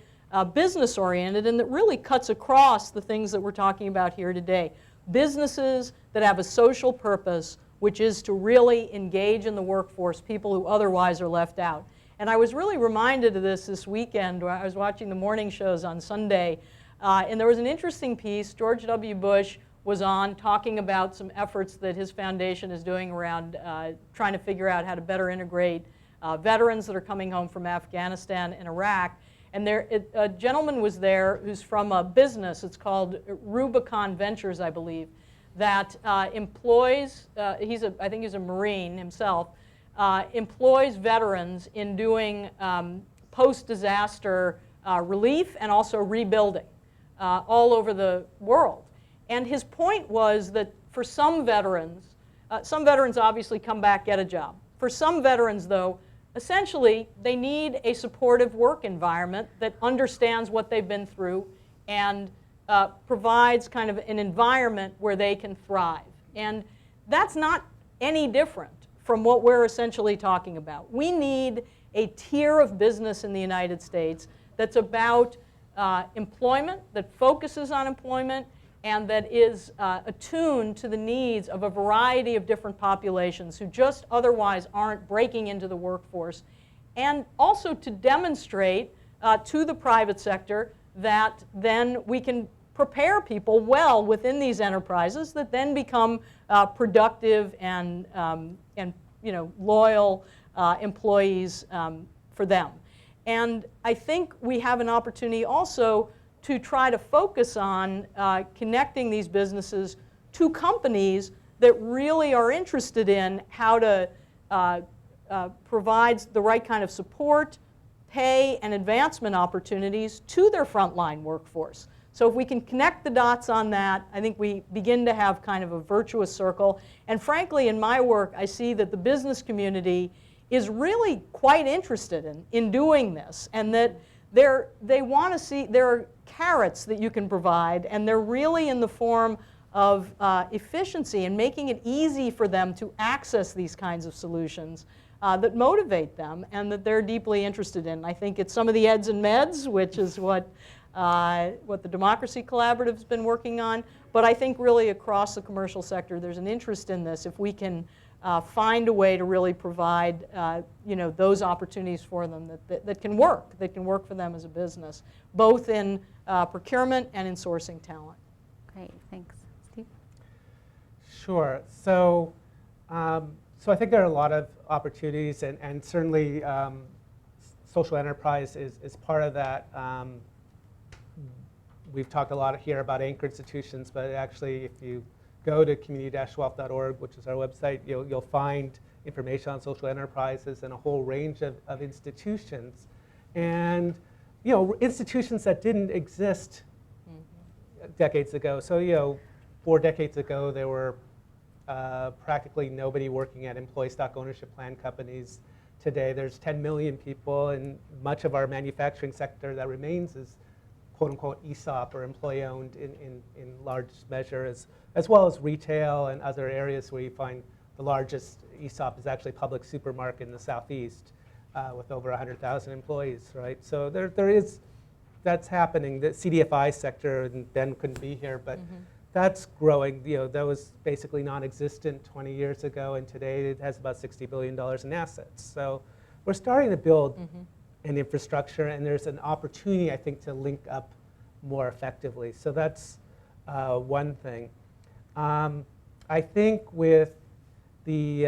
business-oriented and that really cuts across the things that we're talking about here today. Businesses that have a social purpose, which is to really engage in the workforce people who otherwise are left out. And I was really reminded of this weekend where I was watching the morning shows on Sunday, and there was an interesting piece. George W. Bush was on talking about some efforts that his foundation is doing around trying to figure out how to better integrate veterans that are coming home from Afghanistan and Iraq. And a gentleman was there who's from a business, it's called Rubicon Ventures, I believe, that employs, I think he's a Marine himself, employs veterans in doing post-disaster relief and also rebuilding all over the world. And his point was that for some veterans obviously come back, get a job. For some veterans, though, essentially, they need a supportive work environment that understands what they've been through and provides kind of an environment where they can thrive. And that's not any different from what we're essentially talking about. We need a tier of business in the United States that's about employment, that focuses on employment, and that is attuned to the needs of a variety of different populations who just otherwise aren't breaking into the workforce, and also to demonstrate to the private sector that then we can prepare people well within these enterprises that then become productive and loyal employees for them. And I think we have an opportunity also to try to focus on connecting these businesses to companies that really are interested in how to provide the right kind of support, pay, and advancement opportunities to their frontline workforce. So if we can connect the dots on that, I think we begin to have kind of a virtuous circle. And frankly, in my work, I see that the business community is really quite interested in doing this, and that they want to see there are carrots that you can provide, and they're really in the form of efficiency and making it easy for them to access these kinds of solutions that motivate them and that they're deeply interested in. I think it's some of the eds and meds, which is what the Democracy Collaborative has been working on, but I think really across the commercial sector there's an interest in this if we can find a way to really provide those opportunities for them that can work for them as a business, both in procurement and in sourcing talent. Great, thanks. Steve? Sure. So I think there are a lot of opportunities, and certainly social enterprise is part of that. We've talked a lot here about anchor institutions, but actually if you go to community-wealth.org, which is our website, you'll find information on social enterprises and a whole range of institutions. And institutions that didn't exist decades ago. So 4 decades ago, there were practically nobody working at employee stock ownership plan companies. Today, there's 10 million people, and much of our manufacturing sector that remains is quote-unquote ESOP, or employee-owned in large measure, as well as retail and other areas where you find the largest ESOP is actually Public Supermarket in the Southeast with over 100,000 employees, right? So that's happening. The CDFI sector, and Ben couldn't be here, but that's growing. That was basically non-existent 20 years ago, and today it has about $60 billion in assets. So we're starting to build and infrastructure, and there's an opportunity, I think, to link up more effectively. So that's one thing. I think with the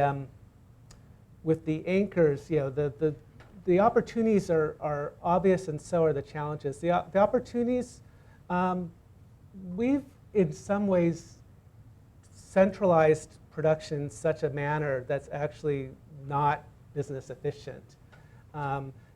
anchors, the opportunities are obvious, and so are the challenges. The opportunities, we've in some ways centralized production in such a manner that's actually not business efficient.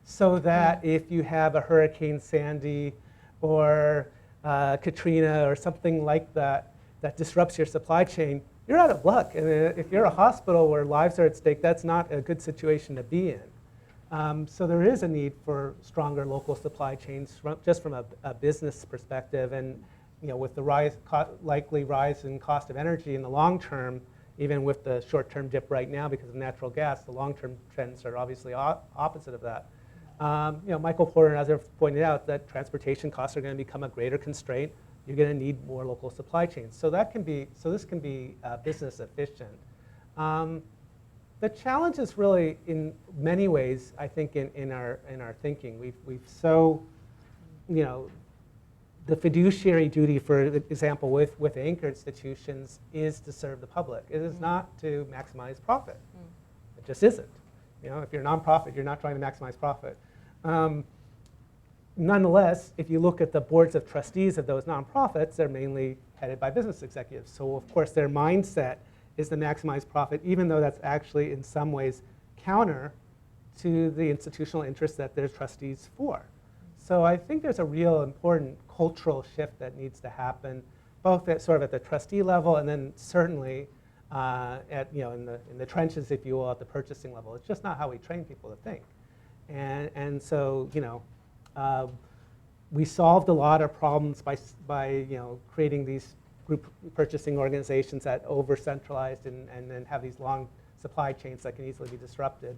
So that if you have a Hurricane Sandy or Katrina or something like that that disrupts your supply chain, you're out of luck. And if you're a hospital where lives are at stake, that's not a good situation to be in. So there is a need for stronger local supply chains just from a business perspective. And with the likely rise in cost of energy in the long term, even with the short-term dip right now because of natural gas, the long-term trends are obviously opposite of that. Michael Porter and others have pointed out that transportation costs are going to become a greater constraint. You're going to need more local supply chains. So this can be business efficient. The challenge is really, in many ways, I think, in our thinking. We've so, the fiduciary duty, for example, with anchor institutions is to serve the public. It is not to maximize profit. It just isn't. If you're a nonprofit, you're not trying to maximize profit. Nonetheless, if you look at the boards of trustees of those nonprofits, they're mainly headed by business executives. So of course their mindset is to maximize profit, even though that's actually in some ways counter to the institutional interests that they're trustees for. So I think there's a real important cultural shift that needs to happen, both at the trustee level and then certainly in the trenches, if you will, at the purchasing level. It's just not how we train people to think. And so we solved a lot of problems by creating these group purchasing organizations that over-centralized and then have these long supply chains that can easily be disrupted.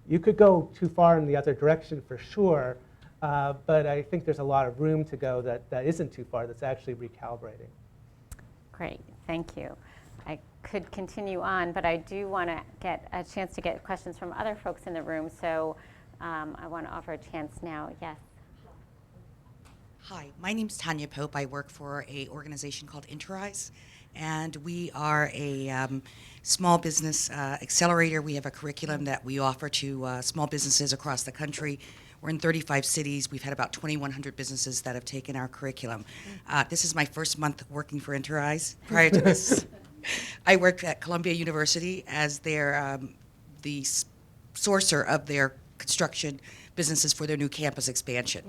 You could go too far in the other direction for sure, but I think there's a lot of room to go that isn't too far, that's actually recalibrating. Great, thank you. I could continue on, but I do want to get a chance to get questions from other folks in the room, so I want to offer a chance now. Yes. Hi, my name's Tanya Pope. I work for an organization called Enterprise, and we are a small business accelerator. We have a curriculum that we offer to small businesses across the country. We're in 35 cities. We've had about 2,100 businesses that have taken our curriculum. This is my first month working for Enterprise. Prior to this, I worked at Columbia University as their the sourcer of their construction businesses for their new campus expansion.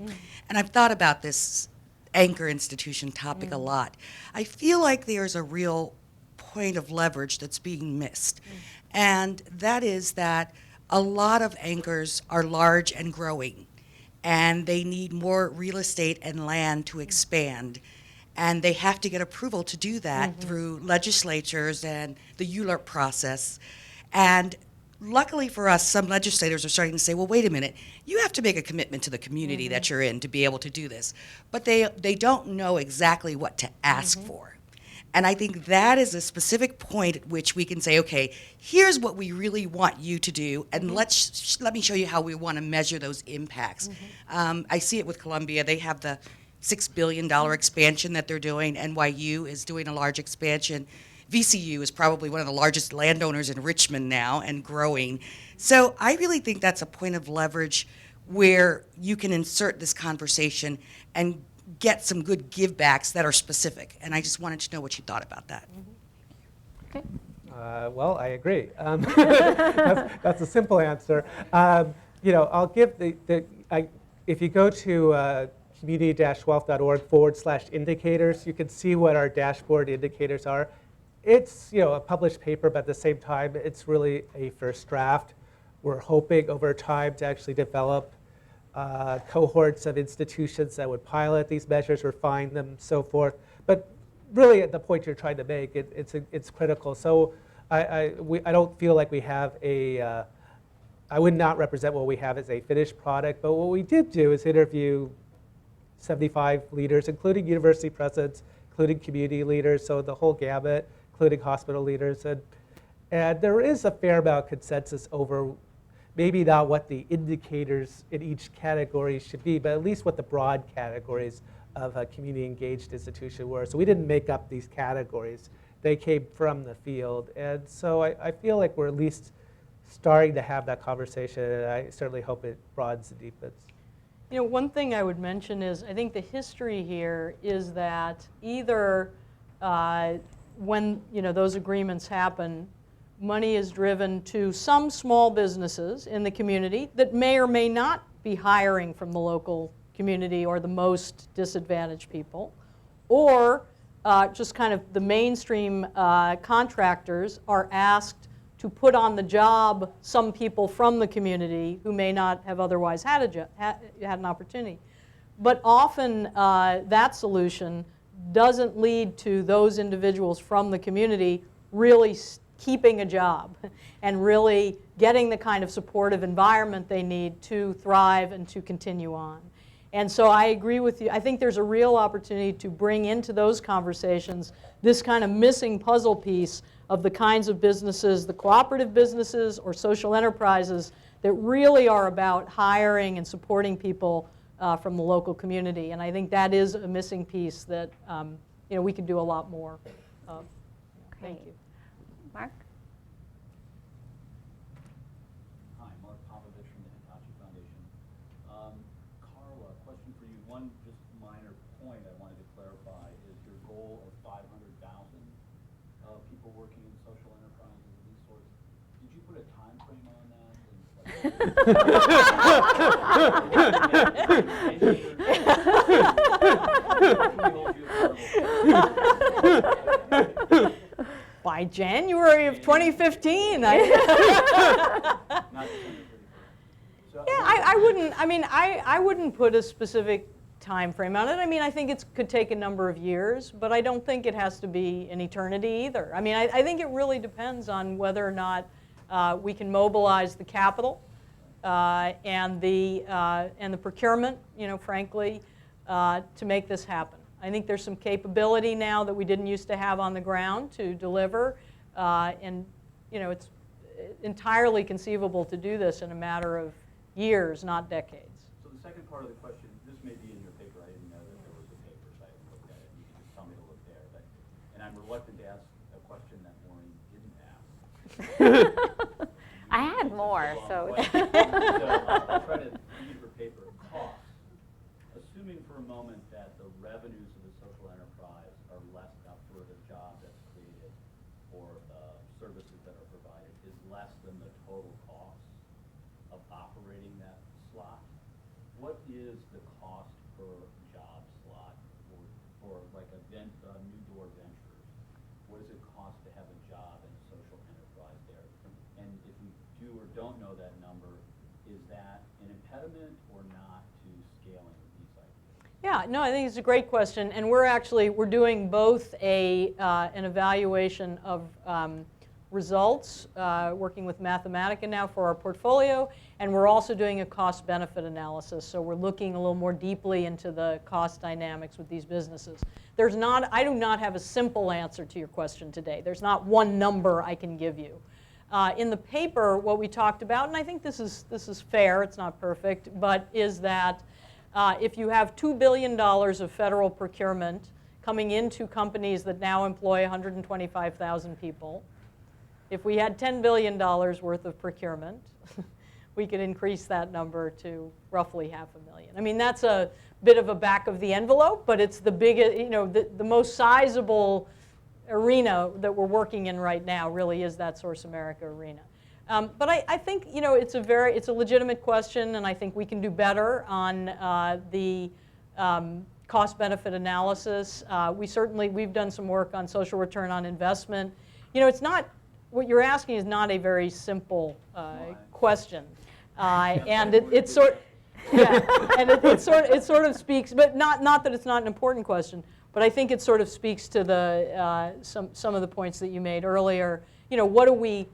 And I've thought about this anchor institution topic a lot. I feel like there's a real point of leverage that's being missed. And that is that a lot of anchors are large and growing, and they need more real estate and land to expand. And they have to get approval to do that through legislatures and the ULURP process. And luckily for us, some legislators are starting to say, well, wait a minute, you have to make a commitment to the community that you're in to be able to do this. But they don't know exactly what to ask for. And I think that is a specific point at which we can say, okay, here's what we really want you to do, and let me show you how we want to measure those impacts. I see it with Columbia. They have the $6 billion expansion that they're doing. NYU is doing a large expansion. VCU is probably one of the largest landowners in Richmond now and growing. So I really think that's a point of leverage where you can insert this conversation and get some good givebacks that are specific. And I just wanted to know what you thought about that. Okay. Well, I agree. That's a simple answer. I'll give if you go to community-wealth.org/indicators, you can see what our dashboard indicators are. It's a published paper, but at the same time, it's really a first draft. We're hoping over time to actually develop cohorts of institutions that would pilot these measures, refine them, so forth. But really, at the point you're trying to make, it's critical. So I don't feel like we have I would not represent what we have as a finished product. But what we did do is interview 75 leaders, including university presidents, including community leaders, so the whole gamut, including hospital leaders. And there is a fair amount of consensus over maybe not what the indicators in each category should be, but at least what the broad categories of a community engaged institution were. So we didn't make up these categories. They came from the field. And so I feel like we're at least starting to have that conversation, and I certainly hope it broadens and deepens. You know, one thing I would mention is I think the history here is that either when those agreements happen, money is driven to some small businesses in the community that may or may not be hiring from the local community or the most disadvantaged people, or just kind of the mainstream contractors are asked to put on the job some people from the community who may not have otherwise had an opportunity. But often that solution doesn't lead to those individuals from the community really keeping a job and really getting the kind of supportive environment they need to thrive and to continue on. And so I agree with you. I think there's a real opportunity to bring into those conversations this kind of missing puzzle piece of the kinds of businesses, the cooperative businesses or social enterprises that really are about hiring and supporting people from the local community. And I think that is a missing piece that we could do a lot more of. Thank you. Mark? Hi, Mark Popovich from the Hitachi Foundation. Carla, question for you. One just minor point I wanted to clarify is your goal of 500,000 people working in social enterprises of these sorts. Did you put a time frame on that? By January of 2015, Not I wouldn't. I mean, I wouldn't put a specific time frame on it. I mean, I think it could take a number of years, but I don't think it has to be an eternity either. I mean, I think it really depends on whether or not we can mobilize the capital and the procurement, frankly, to make this happen. I think there's some capability now that we didn't used to have on the ground to deliver, and it's entirely conceivable to do this in a matter of years, not decades. So the second part of the question, this may be in your paper. I didn't know that there was a paper, so I haven't looked at it. You can just tell me to look there. And I'm reluctant to ask a question that Maureen didn't ask. I had more, so. I'll try to read her paper. Costs. Assuming for a moment that the revenues of the social enterprise are less for the job that's created or services that are provided is less than the total cost of operating that slot, what is the cost per job slot for like a New Door Ventures? What does it cost to have a job in a social enterprise there? And if we do or don't know that number, is that an impediment or not to scaling these ideas? Yeah, no, I think it's a great question, and we're doing both an evaluation of results, working with Mathematica now for our portfolio, and we're also doing a cost-benefit analysis. So we're looking a little more deeply into the cost dynamics with these businesses. I do not have a simple answer to your question today. There's not one number I can give you. In the paper, what we talked about, and I think this is fair, it's not perfect, but is that if you have $2 billion of federal procurement coming into companies that now employ 125,000 people, if we had $10 billion worth of procurement, we could increase that number to roughly 500,000. I mean, that's a bit of a back of the envelope, but it's the biggest, the most sizable arena that we're working in right now really is that Source America arena. But I think it's a legitimate question, and I think we can do better on the cost-benefit analysis. We've done some work on social return on investment. It's not, what you're asking is not a very simple question, and it sort of speaks, but not that it's not an important question, but I think it sort of speaks to the some of the points that you made earlier. What do we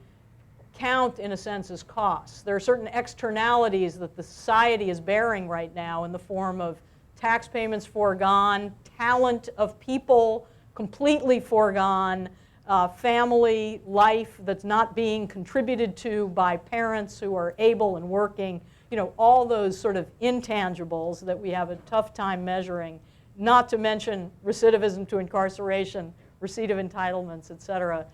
count in a sense as costs? There are certain externalities that the society is bearing right now in the form of tax payments foregone, talent of people completely foregone, family life that's not being contributed to by parents who are able and working, all those sort of intangibles that we have a tough time measuring, not to mention recidivism to incarceration, receipt of entitlements, et cetera,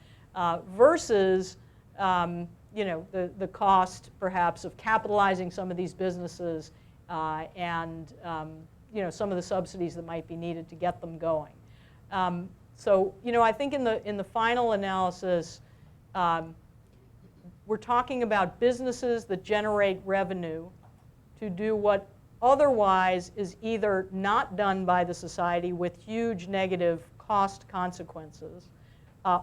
versus the cost perhaps of capitalizing some of these businesses and some of the subsidies that might be needed to get them going. So I think in the final analysis, we're talking about businesses that generate revenue to do what otherwise is either not done by the society with huge negative cost consequences,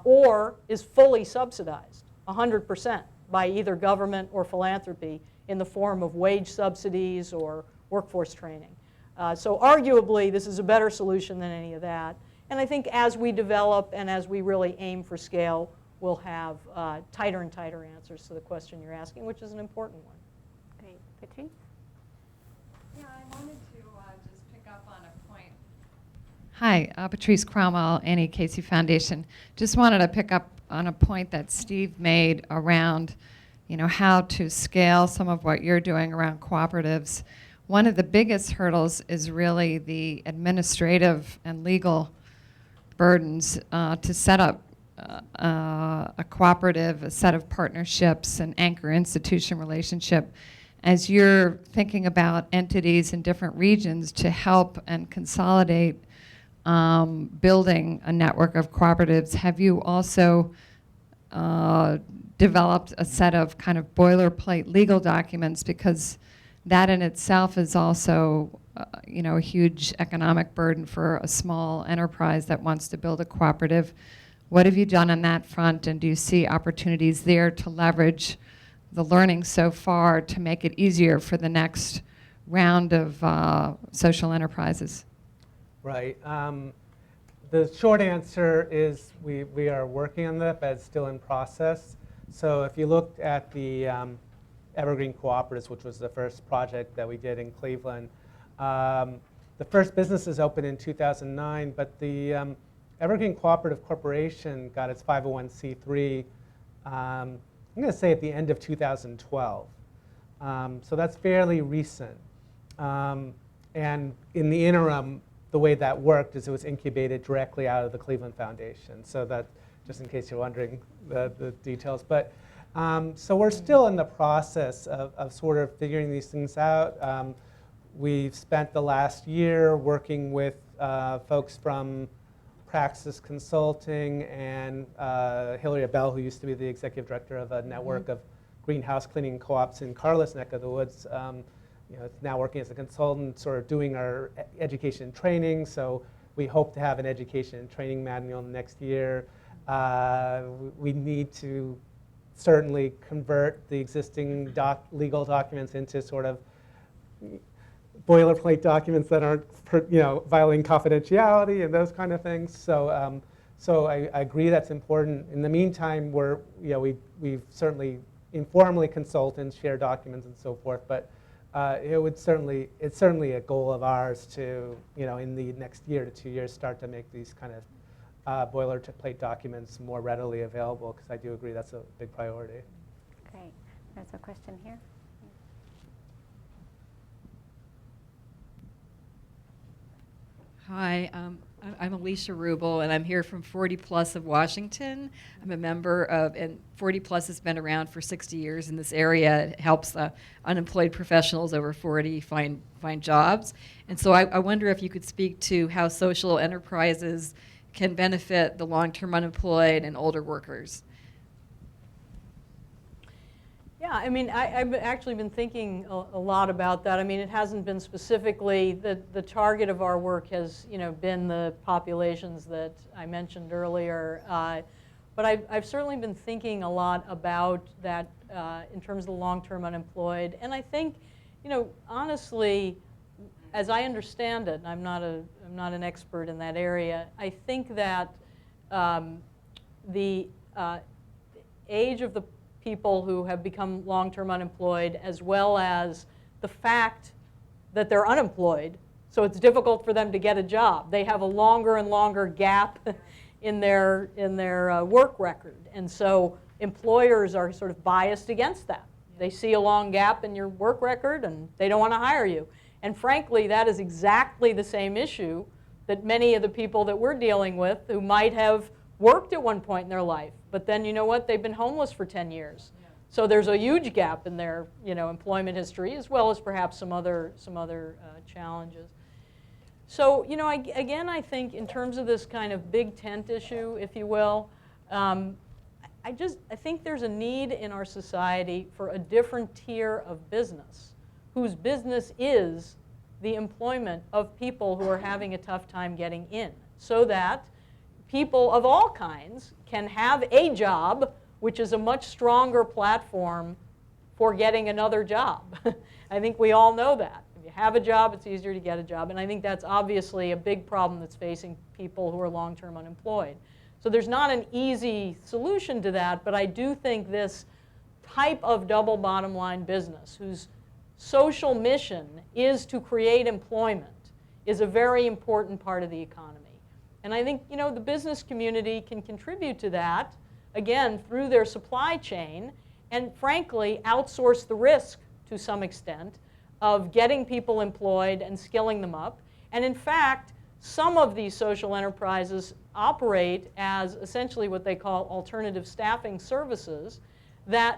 or is fully subsidized 100% by either government or philanthropy in the form of wage subsidies or workforce training. So arguably, this is a better solution than any of that. And I think as we develop and as we really aim for scale, we'll have tighter and tighter answers to the question you're asking, which is an important one. Great. Patrice? Yeah, I wanted to just pick up on a point. Hi, Patrice Cromwell, Annie Casey Foundation. Just wanted to pick up on a point that Steve made around, how to scale some of what you're doing around cooperatives. One of the biggest hurdles is really the administrative and legal burdens to set up a cooperative, a set of partnerships, an anchor institution relationship. As you're thinking about entities in different regions to help and consolidate building a network of cooperatives, have you also developed a set of kind of boilerplate legal documents? Because that in itself is also a huge economic burden for a small enterprise that wants to build a cooperative. What have you done on that front, and do you see opportunities there to leverage the learning so far to make it easier for the next round of social enterprises? Right. The short answer is we are working on that, but it's still in process. So if you looked at the Evergreen Cooperatives, which was the first project that we did in Cleveland, the first businesses opened in 2009, but the Evergreen Cooperative Corporation got its 501c3, I'm going to say at the end of 2012. So that's fairly recent. And in the interim, the way that worked is it was incubated directly out of the Cleveland Foundation. So that, just in case you're wondering the details. But so we're still in the process of sort of figuring these things out. We've spent the last year working with folks from Praxis Consulting and Hilary Abell, who used to be the executive director of a network of greenhouse cleaning co-ops in Carla's neck of the woods. Now working as a consultant, sort of doing our education and training. So we hope to have an education and training manual next year. We need to certainly convert the existing legal documents into sort of boilerplate documents that aren't, violating confidentiality and those kind of things. So, so I agree that's important. In the meantime, we've certainly informally consult and share documents and so forth. But it's certainly a goal of ours to, in the next year to 2 years, start to make these kind of boilerplate documents more readily available, because I do agree that's a big priority. Great. There's a question here. Hi, I'm Alicia Rubel, and I'm here from 40 Plus of Washington. I'm a member of, and 40 Plus has been around for 60 years in this area. It helps unemployed professionals over 40 find jobs. And so I wonder if you could speak to how social enterprises can benefit the long-term unemployed and older workers. Yeah, I mean, I've actually been thinking a lot about that. I mean, it hasn't been specifically, the target of our work has, been the populations that I mentioned earlier. But I've certainly been thinking a lot about that in terms of the long-term unemployed. And I think, honestly, as I understand it, and I'm not an expert in that area, I think that the age of the people who have become long-term unemployed, as well as the fact that they're unemployed, so it's difficult for them to get a job. They have a longer and longer gap in their work record. And so employers are sort of biased against that. They see a long gap in your work record and they don't want to hire you. And frankly, that is exactly the same issue that many of the people that we're dealing with who might have worked at one point in their life, but then you know what, they've been homeless for 10 years. Yeah. So there's a huge gap in their employment history, as well as perhaps some other challenges. So again, I think in terms of this kind of big tent issue, if you will, I think there's a need in our society for a different tier of business, whose business is the employment of people who are having a tough time getting in, so that people of all kinds can have a job, which is a much stronger platform for getting another job. I think we all know that. If you have a job, it's easier to get a job. And I think that's obviously a big problem that's facing people who are long-term unemployed. So there's not an easy solution to that, but I do think this type of double bottom line business, whose social mission is to create employment, is a very important part of the economy. And I think the business community can contribute to that, again, through their supply chain, and frankly, outsource the risk to some extent of getting people employed and skilling them up. And in fact, some of these social enterprises operate as essentially what they call alternative staffing services,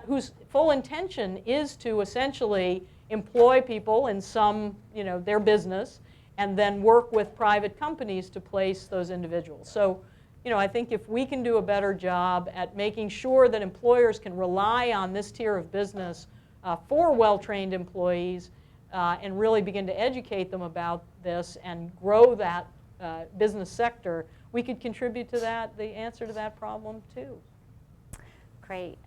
whose full intention is to essentially employ people in some, their business, and then work with private companies to place those individuals. So, I think if we can do a better job at making sure that employers can rely on this tier of business for well-trained employees and really begin to educate them about this and grow that business sector, we could contribute to the answer to that problem too. Great.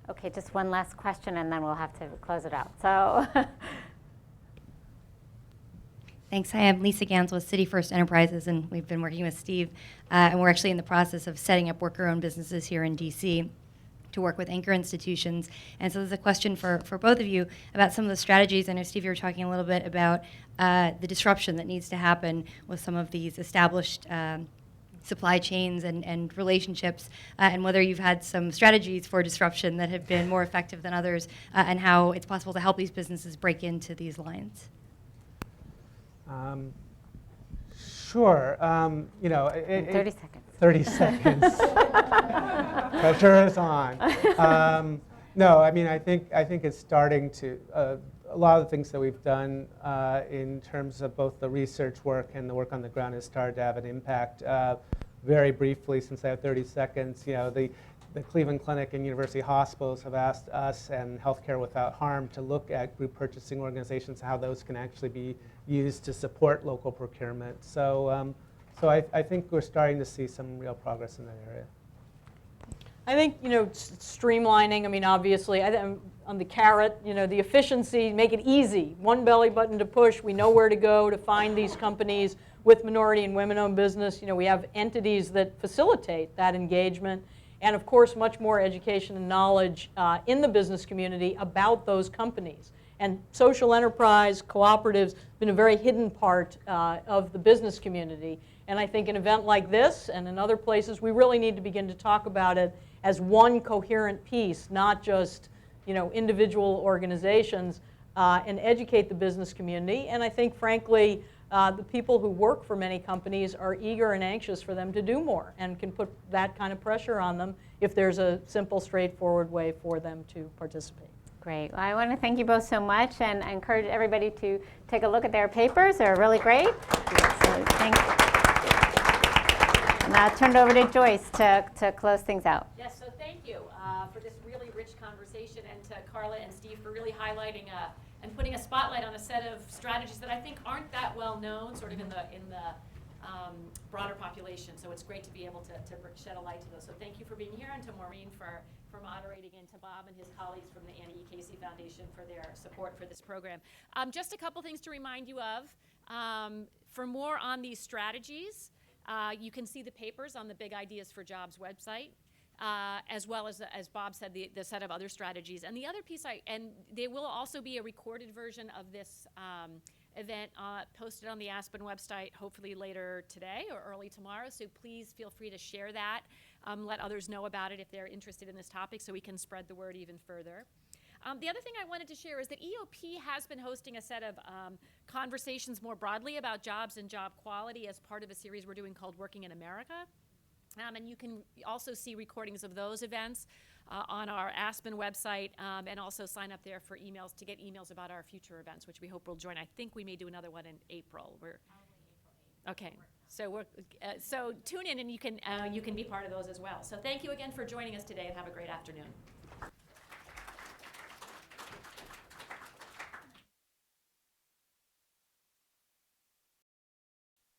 Okay, just one last question and then we'll have to close it out. So. Thanks. Hi, I'm Lisa Gans with City First Enterprises, and we've been working with Steve, and we're actually in the process of setting up worker-owned businesses here in DC to work with anchor institutions. And so there's a question for both of you about some of the strategies. I know, Steve, you were talking a little bit about the disruption that needs to happen with some of these established supply chains and relationships, and whether you've had some strategies for disruption that have been more effective than others, and how it's possible to help these businesses break into these lines. Sure. 30 seconds. 30 seconds. Pressure is on. No, I mean, I think it's starting to. A lot of the things that we've done in terms of both the research work and the work on the ground has started to have an impact. Very briefly, since I have 30 seconds, the Cleveland Clinic and University Hospitals have asked us and Healthcare Without Harm to look at group purchasing organizations, how those can actually be used to support local procurement. So, I think we're starting to see some real progress in that area. I think, streamlining, I mean, obviously, on the carrot, the efficiency, make it easy. One belly button to push. We know where to go to find these companies with minority and women-owned business. We have entities that facilitate that engagement. And of course, much more education and knowledge in the business community about those companies. And social enterprise, cooperatives, been a very hidden part of the business community. And I think an event like this and in other places, we really need to begin to talk about it as one coherent piece, not just individual organizations, and educate the business community. And I think, frankly, the people who work for many companies are eager and anxious for them to do more and can put that kind of pressure on them if there's a simple, straightforward way for them to participate. Great. Well, I want to thank you both so much, and I encourage everybody to take a look at their papers. They're really great. So thanks. And I'll turn it over to Joyce to close things out. Yes, so thank you for this really rich conversation, and to Carla and Steve for really highlighting and putting a spotlight on a set of strategies that I think aren't that well known sort of in the broader population. So it's great to be able to shed a light to those. So thank you for being here, and to Maureen for moderating, and to Bob and his colleagues from the Annie E. Casey Foundation for their support for this program. Just a couple things to remind you of. For more on these strategies, you can see the papers on the Big Ideas for Jobs website, as well as Bob said, the set of other strategies. And the other piece, and there will also be a recorded version of this event posted on the Aspen website hopefully later today or early tomorrow, so please feel free to share that. Let others know about it if they're interested in this topic so we can spread the word even further. The other thing I wanted to share is that EOP has been hosting a set of conversations more broadly about jobs and job quality as part of a series we're doing called Working in America. And you can also see recordings of those events on our Aspen website, and also sign up there for emails to get emails about our future events, which we hope will join. I think we may do another one in April. Okay, so so tune in and you can be part of those as well. So thank you again for joining us today, and have a great afternoon.